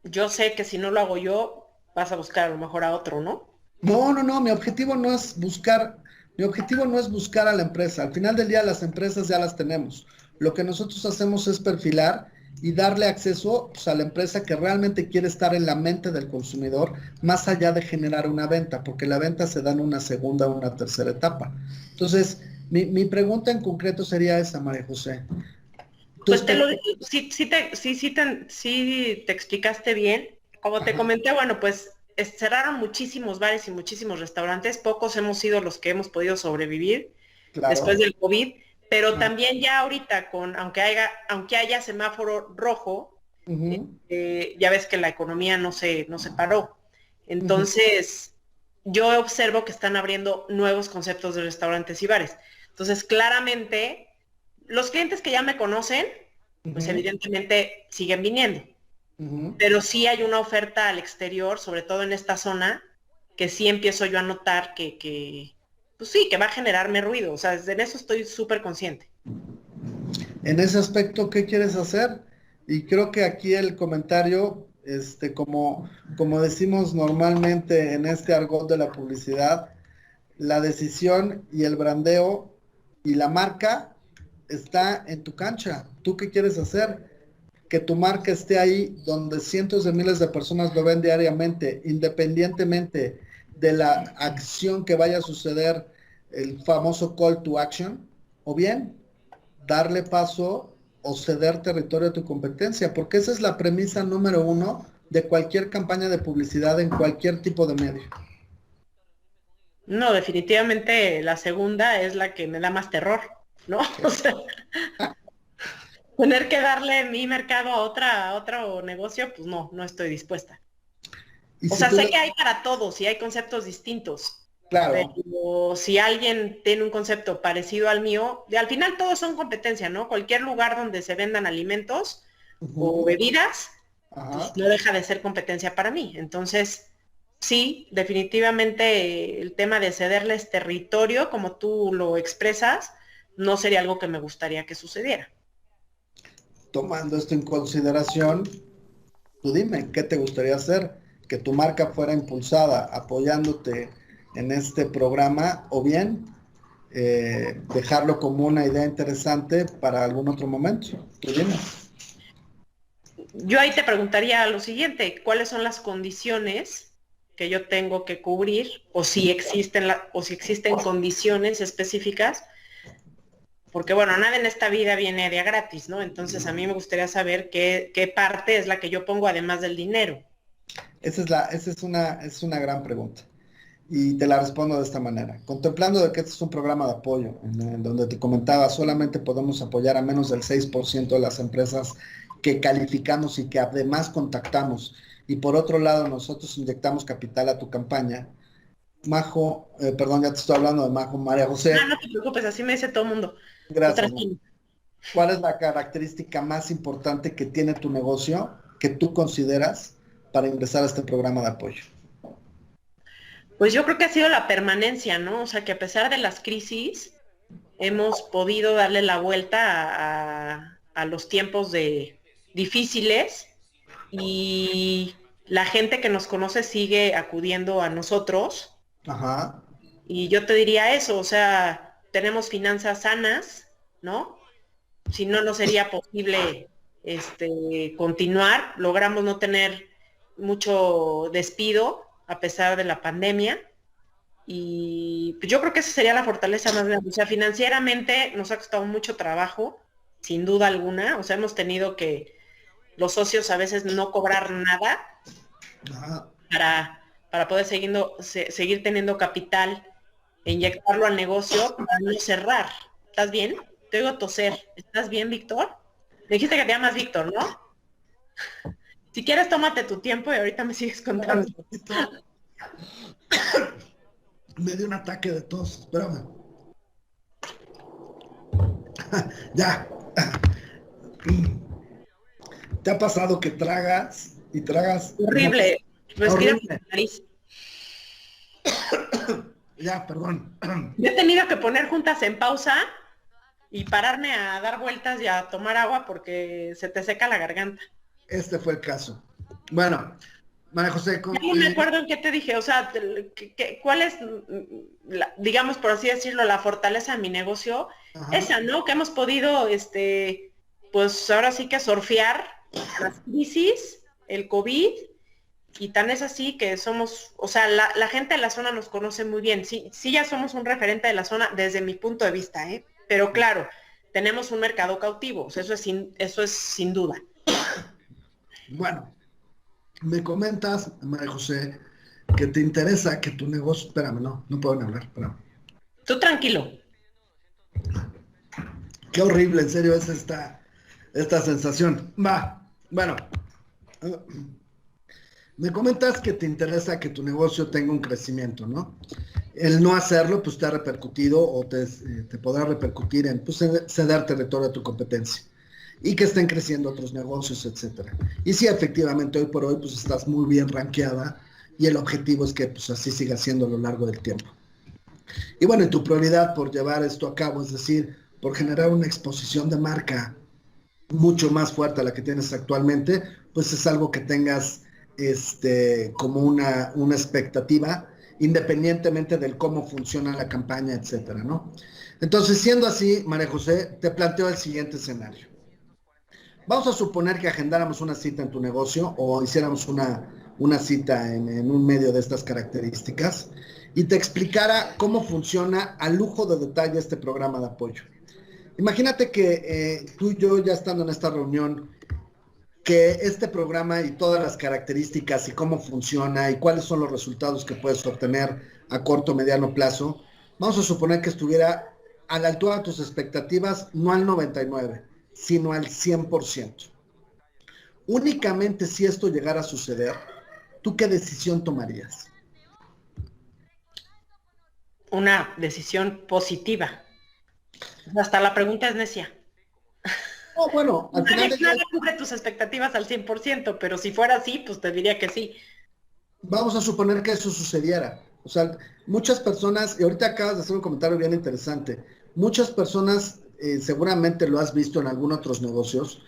S2: yo sé que si no lo hago yo, vas a buscar a lo mejor a otro, ¿no?
S1: No, no, no, mi objetivo no es buscar a la empresa. Al final del día las empresas ya las tenemos. Lo que nosotros hacemos es perfilar y darle acceso, pues, a la empresa que realmente quiere estar en la mente del consumidor, más allá de generar una venta, porque la venta se da en una segunda o una tercera etapa. Entonces, mi pregunta en concreto sería esa, María José. Tu
S2: Pues
S1: expectativa.
S2: sí te explicaste bien. Como te
S1: Ajá,
S2: comenté, bueno, pues cerraron muchísimos bares y muchísimos restaurantes. Pocos hemos sido los que hemos podido sobrevivir después
S1: claro.
S2: del COVID, pero
S1: Ah,
S2: también ya ahorita aunque haya semáforo rojo,
S1: ujú,
S2: ya ves que la economía no se paró.
S1: ujú,
S2: Entonces, yo observo que están abriendo nuevos conceptos de restaurantes y bares. Entonces, claramente, los clientes que ya me conocen, pues
S1: ujú,
S2: evidentemente siguen viniendo.
S1: ujú.
S2: Pero sí hay una oferta al exterior, sobre todo en esta zona, que sí empiezo yo a notar pues sí, que va a generarme ruido. O sea, en eso estoy súper consciente.
S1: En ese aspecto, ¿qué quieres hacer? Y creo que aquí el comentario, como decimos normalmente en este argot de la publicidad, la decisión y el brandeo y la marca está en tu cancha. ¿Tú qué quieres hacer? que tu marca esté ahí donde cientos de miles de personas lo ven diariamente, independientemente de la acción que vaya a suceder, el famoso call to action, o bien darle paso o ceder territorio a tu competencia, porque esa es la premisa número uno de cualquier campaña de publicidad en cualquier tipo de medio.
S2: No, definitivamente la segunda es la que me da más terror, ¿no? O sea, tener que darle mi mercado a otro negocio, pues no, no estoy dispuesta.
S1: Y
S2: O
S1: si
S2: sea,
S1: tú,
S2: sé que hay para todos y hay conceptos distintos,
S1: claro,
S2: pero si alguien tiene un concepto parecido al mío, al final todos son competencia, ¿no? Cualquier lugar donde se vendan alimentos o
S1: uh-huh,
S2: bebidas, pues
S1: ajá,
S2: no deja de ser competencia para mí. Entonces, sí, definitivamente el tema de cederles territorio, como tú lo expresas, no sería algo que me gustaría que sucediera.
S1: tomando esto en consideración, tú dime, ¿qué te gustaría hacer? ¿Que tu marca fuera impulsada apoyándote en este programa o bien dejarlo como una idea interesante para algún otro momento? Tú dime.
S2: Yo ahí te preguntaría lo siguiente, ¿cuáles son las condiciones que yo tengo que cubrir o si existen condiciones específicas? Porque bueno, nada en esta vida viene de a gratis, ¿no? Entonces a mí me gustaría saber qué parte es la que yo pongo además del dinero.
S1: Esa es una gran pregunta. Y te la respondo de esta manera. Contemplando de que este es un programa de apoyo, en donde te comentaba, solamente podemos apoyar a menos del 6% de las empresas que calificamos y que además contactamos. Y por otro lado, nosotros inyectamos capital a tu campaña. Majo, perdón, ya te estoy hablando de Majo, María
S2: Ah,
S1: José,
S2: no te preocupes, así me dice todo el mundo. Tú
S1: gracias, Majo.
S2: tranquilo.
S1: ¿Cuál es la característica más importante que tiene tu negocio que tú consideras para ingresar a este programa de apoyo?
S2: Pues yo creo que ha sido la permanencia, ¿no? O sea, que a pesar de las crisis, hemos podido darle la vuelta a los tiempos difíciles y la gente que nos conoce sigue acudiendo a nosotros.
S1: Ajá.
S2: Y yo te diría eso, o sea, tenemos finanzas sanas, ¿no? Si no, no sería posible continuar. Logramos no tener mucho despido a pesar de la pandemia. Y pues yo creo que esa sería la fortaleza más grande. O sea, financieramente nos ha costado mucho trabajo, sin duda alguna. O sea, hemos tenido que los socios a veces no cobrar nada
S1: Ajá.
S2: para poder seguir teniendo capital e inyectarlo al negocio para no cerrar. ¿Estás bien? Te oigo toser. ¿Estás bien, Víctor? Me dijiste que te llamas Víctor, ¿no? Si quieres, tómate tu tiempo y ahorita me sigues contando.
S1: Me dio un ataque de tos, espérame. Ya. ¿Te ha pasado que tragas y tragas?
S2: Horrible. Respira por
S1: Horrible.
S2: tu nariz.
S1: Ya, perdón.
S2: Yo he tenido que poner juntas en pausa y pararme a dar vueltas y a tomar agua porque se te seca la garganta.
S1: Este fue el caso. Bueno, María José,
S2: Ya no me acuerdo en qué te dije, o sea, ¿cuál es, digamos, por así decirlo, la fortaleza de mi negocio?
S1: ajá,
S2: Esa, ¿no? Que hemos podido, pues ahora sí que surfear las crisis, el COVID, y tan es así que somos, o sea, la gente de la zona nos conoce muy bien. Sí, sí ya somos un referente de la zona desde mi punto de vista, ¿eh? Pero claro, tenemos un mercado cautivo, o sea, eso es sin duda.
S1: bueno, me comentas, María José, que te interesa que tu negocio, espérame, no puedo ni hablar, espérame.
S2: Tú tranquilo.
S1: Qué horrible, en serio, es esta sensación. Va, bueno, me comentas que te interesa que tu negocio tenga un crecimiento, ¿no? El no hacerlo, pues te ha repercutido o te podrá repercutir en pues, ceder territorio a tu competencia y que estén creciendo otros negocios, etcétera. Y sí, efectivamente, hoy por hoy, pues estás muy bien rankeada y el objetivo es que pues así siga siendo a lo largo del tiempo. Y bueno, y tu prioridad por llevar esto a cabo, es decir, por generar una exposición de marca mucho más fuerte a la que tienes actualmente, pues es algo que tengas como una expectativa, independientemente del cómo funciona la campaña, etcétera, ¿no? Entonces, siendo así, María José, te planteo el siguiente escenario. Vamos a suponer que agendáramos una cita en tu negocio o hiciéramos una cita en un medio de estas características y te explicara cómo funciona a lujo de detalle este programa de apoyo. Imagínate que tú y yo ya estando en esta reunión, que este programa y todas las características y cómo funciona y cuáles son los resultados que puedes obtener a corto o mediano plazo, vamos a suponer que estuviera a la altura de tus expectativas, no al 99, sino al 100%. Únicamente si esto llegara a suceder, ¿tú qué decisión tomarías?
S2: Una decisión positiva. Hasta la pregunta es necia.
S1: Oh, bueno, al final
S2: Nadie cubre tus expectativas al 100%, pero si fuera así, pues te diría que sí.
S1: vamos a suponer que eso sucediera. O sea, muchas personas, y ahorita acabas de hacer un comentario bien interesante, muchas personas, seguramente lo has visto en algunos otros negocios,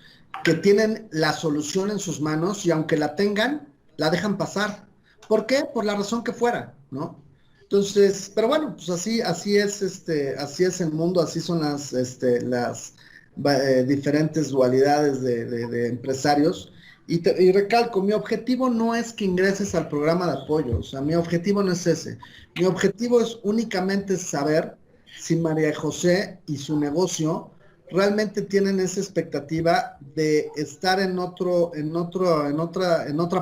S1: que tienen la solución en sus manos y aunque la tengan, la dejan pasar. ¿Por qué? Por la razón que fuera, ¿no? Entonces, pero bueno, pues así es el mundo, así son las diferentes dualidades de empresarios. Y recalco, mi objetivo no es que ingreses al programa de apoyo, o sea, mi objetivo no es ese. Mi objetivo es únicamente saber si María José y su negocio realmente tienen esa expectativa de estar en otra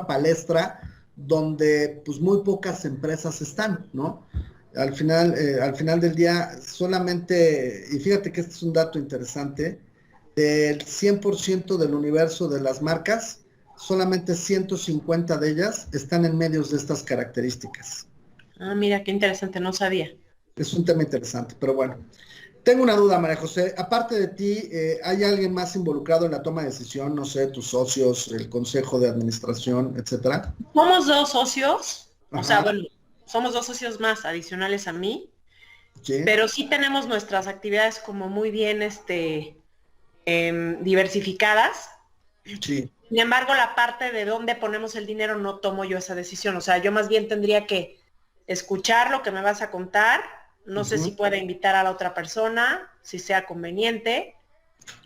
S1: palestra donde pues muy pocas empresas están, ¿no? Al final del día, solamente, y fíjate que este es un dato interesante, del 100% del universo de las marcas, solamente 150 de ellas están en medios de estas características.
S2: Ah, mira, qué interesante, no sabía.
S1: Es un tema interesante, pero bueno. Tengo una duda, María José. Aparte de ti, ¿hay alguien más involucrado en la toma de decisión? No sé, tus socios, el consejo de administración, etcétera.
S2: Somos dos socios, o sea,
S1: Ajá,
S2: bueno, somos dos socios más adicionales a mí,
S1: sí,
S2: pero sí tenemos nuestras actividades como muy bien diversificadas.
S1: sí.
S2: Sin embargo, la parte de dónde ponemos el dinero no tomo yo esa decisión. O sea, yo más bien tendría que escuchar lo que me vas a contar. No sé si pueda invitar a la otra persona, si sea conveniente.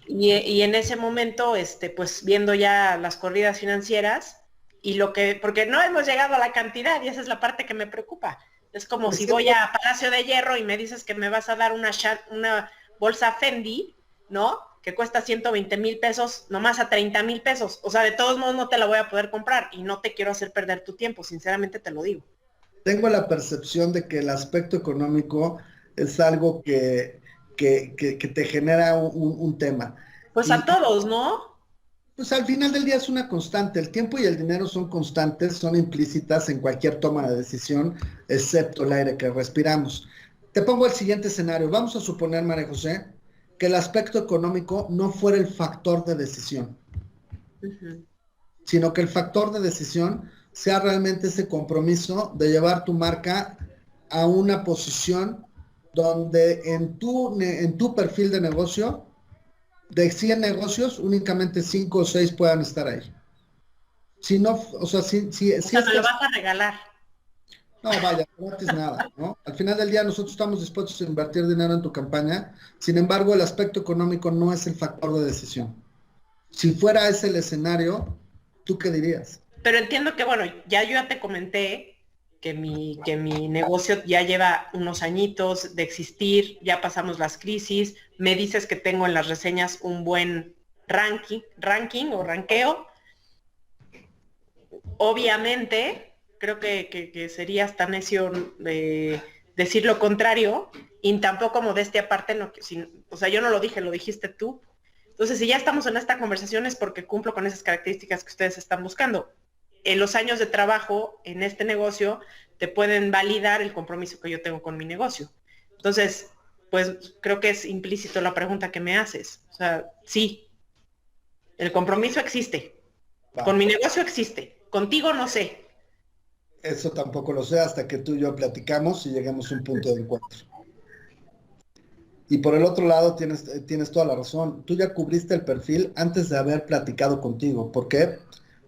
S2: Y en ese momento, pues viendo ya las corridas financieras y porque no hemos llegado a la cantidad y esa es la parte que me preocupa. Es como
S1: Es
S2: si
S1: que
S2: voy a Palacio de Hierro y me dices que me vas a dar una bolsa Fendi, ¿no? Que cuesta 120,000 pesos, nomás a 30,000 pesos. O sea, de todos modos no te la voy a poder comprar y no te quiero hacer perder tu tiempo, sinceramente te lo digo.
S1: tengo la percepción de que el aspecto económico es algo que te genera un tema.
S2: Pues a
S1: Y
S2: todos, ¿no?
S1: pues al final del día es una constante. El tiempo y el dinero son constantes, son implícitas en cualquier toma de decisión, excepto el aire que respiramos. Te pongo el siguiente escenario. Vamos a suponer, María José, que el aspecto económico no fuera el factor de decisión,
S2: Uh-huh.
S1: sino que el factor de decisión sea realmente ese compromiso de llevar tu marca a una posición donde en tu perfil de negocio, de 100 negocios, únicamente 5 o 6 puedan estar ahí. Si no, o sea,
S2: O
S1: si
S2: sea, me lo
S1: estás,
S2: vas a regalar.
S1: no, vaya, gratis nada, ¿no? Al final del día nosotros estamos dispuestos a invertir dinero en tu campaña, sin embargo, el aspecto económico no es el factor de decisión. Si fuera ese el escenario, ¿tú qué dirías?
S2: Pero entiendo que, bueno, yo ya te comenté que mi negocio ya lleva unos añitos de existir, ya pasamos las crisis, me dices que tengo en las reseñas un buen ranking o ranqueo. Obviamente, creo que sería hasta necio decir lo contrario, y tampoco modestia aparte, no, o sea, yo no lo dije, lo dijiste tú. Entonces, si ya estamos en esta conversación es porque cumplo con esas características que ustedes están buscando. En los años de trabajo en este negocio te pueden validar el compromiso que yo tengo con mi negocio. Entonces, pues creo que es implícito la pregunta que me haces. O sea, sí, el compromiso existe.
S1: Va.
S2: Con mi negocio existe. Contigo no sé.
S1: Eso tampoco lo sé hasta que tú y yo platicamos y lleguemos a un punto de encuentro. Y por el otro lado, tienes toda la razón. Tú ya cubriste el perfil antes de haber platicado contigo. ¿Por qué?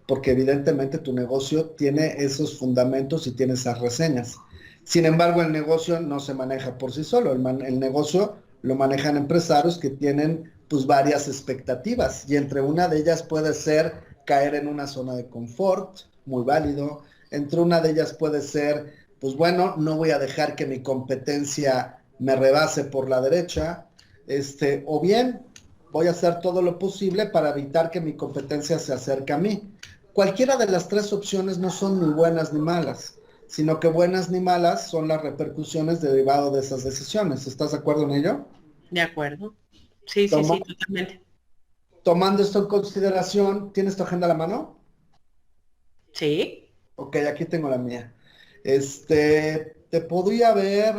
S1: Porque evidentemente tu negocio tiene esos fundamentos y tiene esas reseñas. Sin embargo, el negocio no se maneja por sí solo. El negocio lo manejan empresarios que tienen pues varias expectativas y entre una de ellas puede ser caer en una zona de confort, muy válido. Entre una de ellas puede ser, pues bueno, no voy a dejar que mi competencia me rebase por la derecha, o bien voy a hacer todo lo posible para evitar que mi competencia se acerque a mí. Cualquiera de las tres opciones no son ni buenas ni malas, sino que buenas ni malas son las repercusiones derivadas de esas decisiones. ¿Estás de acuerdo en ello?
S2: De acuerdo. Sí, sí,
S1: Toma,
S2: sí, totalmente.
S1: tomando esto en consideración, ¿tienes tu agenda a la mano?
S2: Sí.
S1: Ok, aquí tengo la mía. Te podría ver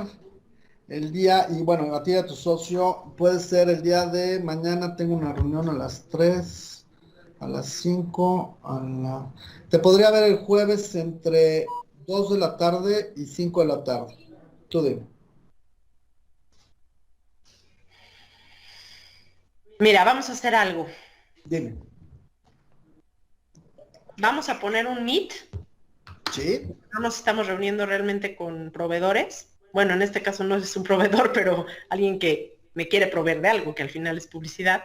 S1: el día, y bueno, a ti y a tu socio, puede ser el día de mañana, tengo una reunión a las 3, a las 5, Te podría ver el jueves entre 2 de la tarde y 5 de la tarde. Tú dime.
S2: Mira, vamos a hacer algo.
S1: Dime.
S2: Vamos a poner un Meet.
S1: ¿Sí?
S2: No nos estamos reuniendo realmente con proveedores. Bueno, en este caso no es un proveedor, pero alguien que me quiere proveer de algo, que al final es publicidad.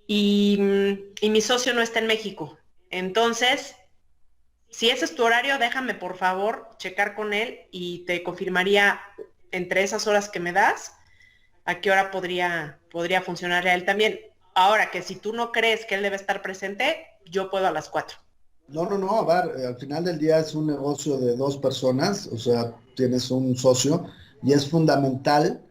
S2: Y mi socio no está en México. Entonces, si ese es tu horario, déjame por favor checar con él y te confirmaría entre esas horas que me das a qué hora podría funcionar a él también. Ahora que si tú no crees que él debe estar presente, yo puedo a las 4.
S1: No, no, no, a ver, al final del día es un negocio de dos personas, o sea, tienes un socio y es fundamental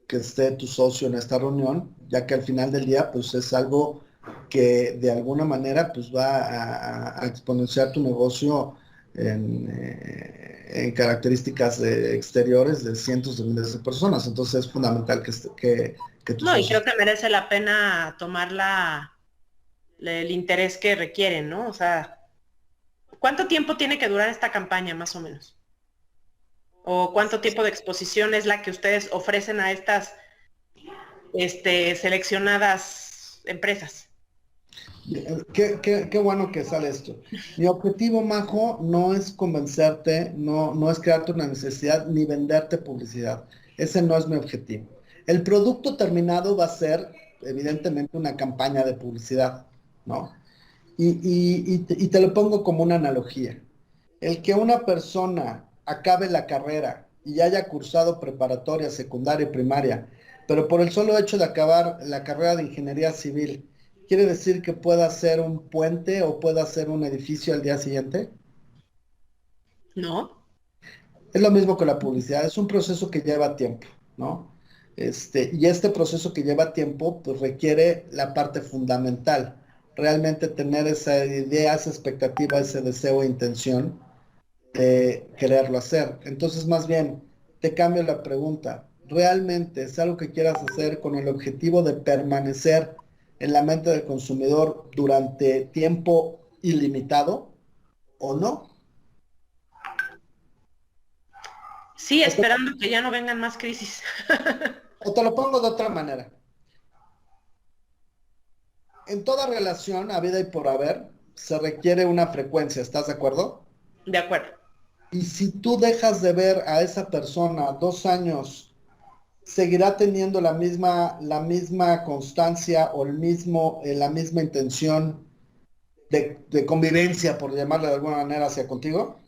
S1: que esté tu socio en esta reunión, ya que al final del día, pues es algo que de alguna manera, pues va a exponenciar tu negocio en características exteriores de cientos de miles de personas. Entonces es fundamental que tu
S2: No, y
S1: socio.
S2: creo que merece la pena tomar el interés que requieren, ¿no? O sea, ¿cuánto tiempo tiene que durar esta campaña, más o menos? ¿O cuánto tiempo de exposición es la que ustedes ofrecen a estas seleccionadas empresas?
S1: Qué bueno que sale esto. Mi objetivo, Majo, no es convencerte, no es crearte una necesidad ni venderte publicidad. Ese no es mi objetivo. El producto terminado va a ser, evidentemente, una campaña de publicidad, ¿no? Y te lo pongo como una analogía. El que una persona acabe la carrera y haya cursado preparatoria, secundaria y primaria, pero por el solo hecho de acabar la carrera de ingeniería civil, ¿quiere decir que pueda hacer un puente o pueda hacer un edificio al día siguiente?
S2: ¿No?
S1: Es lo mismo que la publicidad, es un proceso que lleva tiempo, ¿no? Y este proceso que lleva tiempo, pues requiere la parte fundamental, realmente tener esa idea, esa expectativa, ese deseo e intención de quererlo hacer. Entonces, más bien, te cambio la pregunta. ¿Realmente es algo que quieras hacer con el objetivo de permanecer en la mente del consumidor durante tiempo ilimitado o no?
S2: Sí,
S1: O te,
S2: esperando que ya no vengan más crisis.
S1: o te lo pongo de otra manera. En toda relación, habida y por haber, se requiere una frecuencia, ¿estás de acuerdo?
S2: De acuerdo.
S1: Y si tú dejas de ver a esa persona 2 años, seguirá teniendo la misma constancia o la misma intención de convivencia, por llamarle de alguna manera, hacia contigo.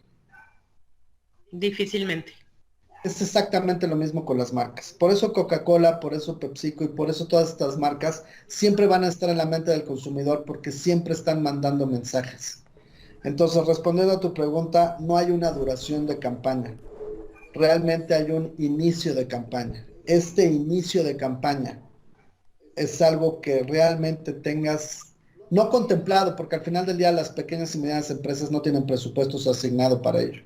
S2: Difícilmente.
S1: Es exactamente lo mismo con las marcas. Por eso Coca-Cola, por eso PepsiCo y por eso todas estas marcas siempre van a estar en la mente del consumidor porque siempre están mandando mensajes. Entonces, respondiendo a tu pregunta, no hay una duración de campaña. Realmente hay un inicio de campaña. Este inicio de campaña es algo que realmente tengas no contemplado, porque al final del día las pequeñas y medianas empresas no tienen presupuestos asignados para ello.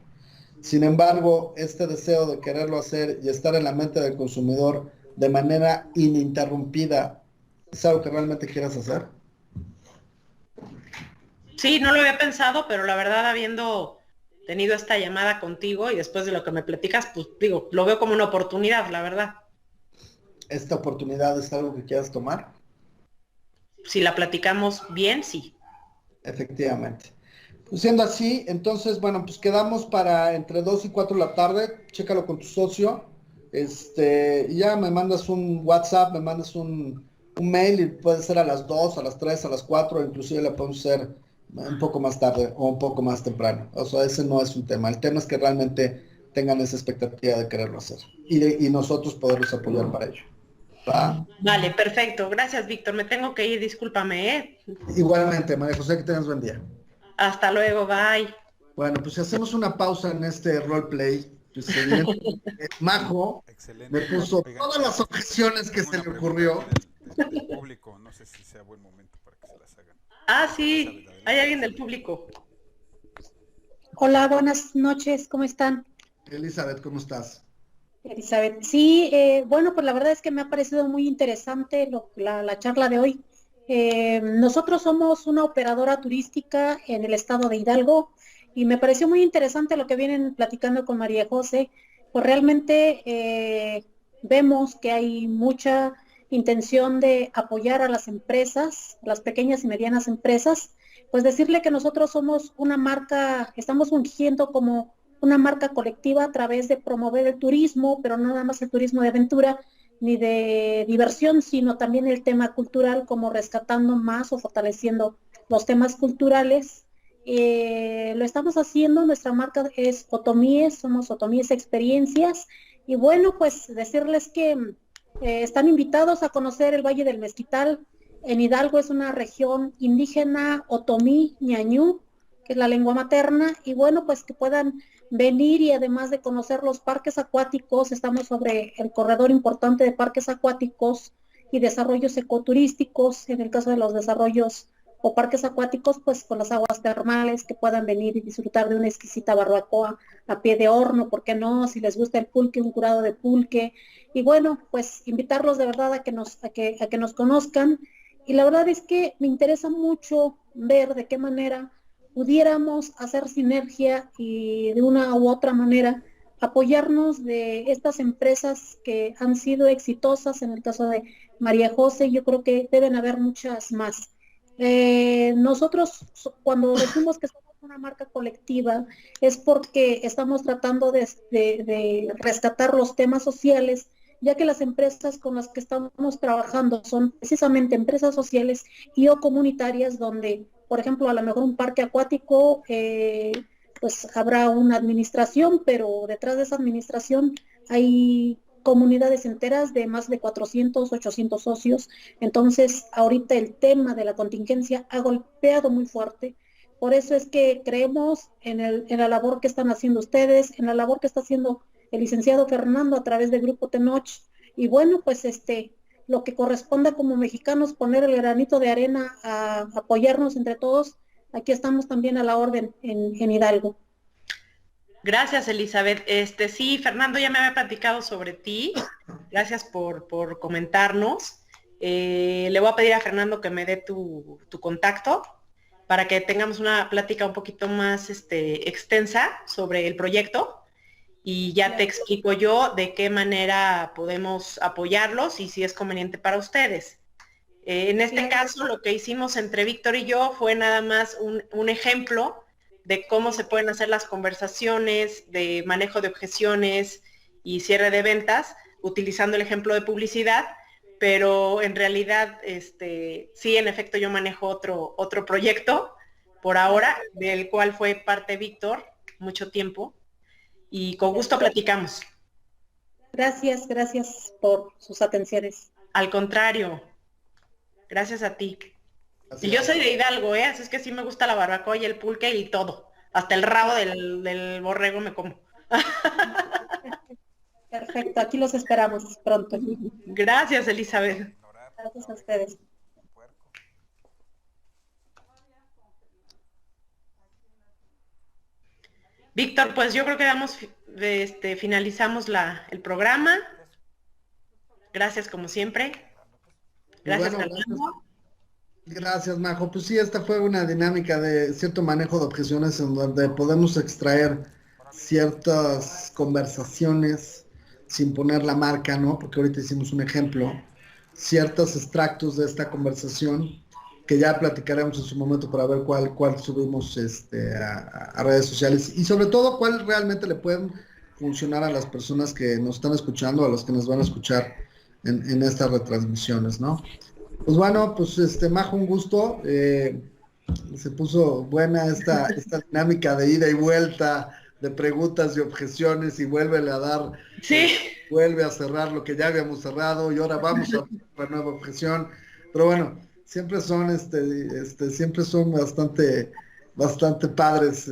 S1: Sin embargo, este deseo de quererlo hacer y estar en la mente del consumidor de manera ininterrumpida, ¿es algo que realmente quieras hacer?
S2: Sí, no lo había pensado, pero la verdad, habiendo tenido esta llamada contigo y después de lo que me platicas, pues digo, lo veo como una oportunidad, la verdad.
S1: ¿Esta oportunidad es algo que quieras tomar?
S2: Si la platicamos bien, sí.
S1: Efectivamente. Pues siendo así, entonces, bueno, pues quedamos para entre 2 y 4 de la tarde. Chécalo con tu socio. Y ya me mandas un WhatsApp, me mandas un mail y puede ser a las 2, a las 3, a las 4, inclusive le podemos hacer un poco más tarde o un poco más temprano. O sea, ese no es un tema. El tema es que realmente tengan esa expectativa de quererlo hacer y nosotros poderlos apoyar para ello. ¿Va?
S2: Vale, perfecto. Gracias, Víctor. Me tengo que ir, discúlpame, ¿eh?
S1: Igualmente, María José, que tengas buen día.
S2: Hasta luego, bye.
S1: Bueno, pues si hacemos una pausa en este roleplay, pues evidentemente Majo
S3: Excelente.
S1: me puso
S3: Oigan,
S1: todas las objeciones que
S3: tengo
S1: se
S3: una
S1: le
S3: pregunta
S1: ocurrió.
S3: aquí del público. No sé si sea buen momento para que se las hagan.
S2: Ah,
S3: Elizabeth,
S2: sí, hay
S3: adelante,
S2: alguien del
S3: Elizabeth.
S2: público.
S4: Hola, buenas noches, ¿cómo están?
S1: Elizabeth, ¿cómo estás?
S4: Elizabeth. Sí, bueno, pues la verdad es que me ha parecido muy interesante la charla de hoy. Nosotros somos una operadora turística en el estado de Hidalgo y me pareció muy interesante lo que vienen platicando con María José, pues realmente vemos que hay mucha intención de apoyar a las empresas, las pequeñas y medianas empresas, pues decirle que nosotros somos una marca, estamos fungiendo como una marca colectiva a través de promover el turismo, pero no nada más el turismo de aventura ni de diversión, sino también el tema cultural, como rescatando más o fortaleciendo los temas culturales. Lo estamos haciendo, nuestra marca es Otomíes, somos Otomíes Experiencias, y bueno, pues decirles que están invitados a conocer el Valle del Mezquital. En Hidalgo es una región indígena, otomí, ñañú, que es la lengua materna, y bueno, pues que puedan venir y además de conocer los parques acuáticos, estamos sobre el corredor importante de parques acuáticos y desarrollos ecoturísticos, en el caso de los desarrollos o parques acuáticos, pues con las aguas termales, que puedan venir y disfrutar de una exquisita barbacoa a pie de horno, ¿por qué no? Si les gusta el pulque, un curado de pulque, y bueno, pues invitarlos de verdad a que nos conozcan, y la verdad es que me interesa mucho ver de qué manera pudiéramos hacer sinergia y de una u otra manera apoyarnos de estas empresas que han sido exitosas. En el caso de María José, yo creo que deben haber muchas más. Nosotros cuando decimos que somos una marca colectiva es porque estamos tratando de rescatar los temas sociales, ya que las empresas con las que estamos trabajando son precisamente empresas sociales y o comunitarias donde, por ejemplo, a lo mejor un parque acuático, pues habrá una administración, pero detrás de esa administración hay comunidades enteras de más de 400, 800 socios. Entonces, ahorita el tema de la contingencia ha golpeado muy fuerte. Por eso es que creemos en la labor que están haciendo ustedes, en la labor que está haciendo el licenciado Fernando a través del Grupo Tenoch. Y bueno, pues lo que corresponda como mexicanos, poner el granito de arena a apoyarnos entre todos. Aquí estamos también a la orden en Hidalgo.
S2: Gracias, Elizabeth. Sí, Fernando ya me había platicado sobre ti. Gracias por comentarnos. Le voy a pedir a Fernando que me dé tu contacto para que tengamos una plática un poquito más extensa sobre el proyecto y ya te explico yo de qué manera podemos apoyarlos y si es conveniente para ustedes. En este caso, lo que hicimos entre Víctor y yo fue nada más un ejemplo de cómo se pueden hacer las conversaciones de manejo de objeciones y cierre de ventas utilizando el ejemplo de publicidad, pero en realidad sí, en efecto yo manejo otro proyecto por ahora, del cual fue parte Víctor mucho tiempo, y con gusto platicamos.
S4: Gracias, gracias por sus atenciones.
S2: Al contrario, gracias a ti. Y yo soy de Hidalgo, así es que sí me gusta la barbacoa y el pulque y todo. Hasta el rabo del borrego me como.
S4: Perfecto, aquí los esperamos pronto.
S2: Gracias, Elizabeth.
S4: Gracias a ustedes.
S2: Víctor, pues yo creo que finalizamos el programa. Gracias como siempre. Gracias,
S1: Bueno,
S2: Fernando.
S1: Gracias, Majo. Pues sí, esta fue una dinámica de cierto manejo de objeciones en donde podemos extraer ciertas conversaciones sin poner la marca, ¿no? Porque ahorita hicimos un ejemplo, ciertos extractos de esta conversación que ya platicaremos en su momento para ver cuál subimos a redes sociales y sobre todo cuál realmente le pueden funcionar a las personas que nos están escuchando, a los que nos van a escuchar en estas retransmisiones, ¿no? Pues bueno, pues Majo, un gusto. Se puso buena esta dinámica de ida y vuelta, de preguntas y objeciones, y vuélvele a dar,
S2: Sí,
S1: vuelve a cerrar lo que ya habíamos cerrado, y ahora vamos a una nueva objeción. Pero bueno, siempre son bastante padres,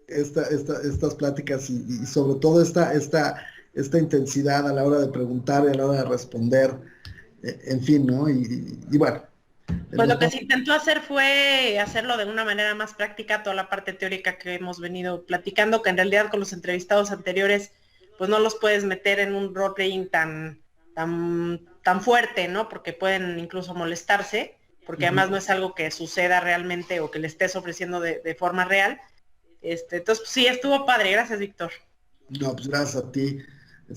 S1: estas pláticas, y sobre todo esta intensidad a la hora de preguntar y a la hora de responder, en fin, ¿no? Y bueno,
S2: pues lo
S1: nos
S2: que
S1: vamos.
S2: se intentó hacer fue hacerlo de una manera más práctica, toda la parte teórica que hemos venido platicando, que en realidad con los entrevistados anteriores, pues no los puedes meter en un role-playing tan fuerte, ¿no? Porque pueden incluso molestarse, porque además no es algo que suceda realmente o que le estés ofreciendo de forma real. Entonces, pues, sí, estuvo padre. Gracias, Víctor.
S1: No, pues gracias a ti,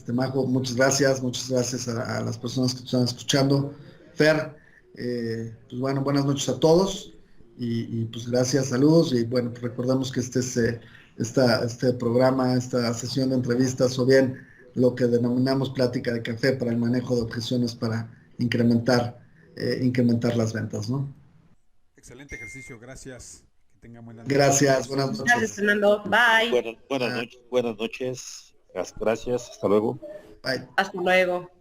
S1: Majo, muchas gracias a las personas que te están escuchando. Fer, pues bueno, buenas noches a todos, y pues gracias, saludos, y bueno, pues recordamos que este programa, esta sesión de entrevistas, o bien lo que denominamos plática de café para el manejo de objeciones para incrementar las ventas, ¿no?
S3: Excelente ejercicio, gracias. Que tengan buenas noches a
S1: Gracias,
S3: todos.
S1: buenas
S2: Gracias,
S1: noches.
S2: Fernando. Bye.
S5: Buenas noches, buenas noches. Gracias, hasta luego.
S1: Bye.
S2: Hasta luego.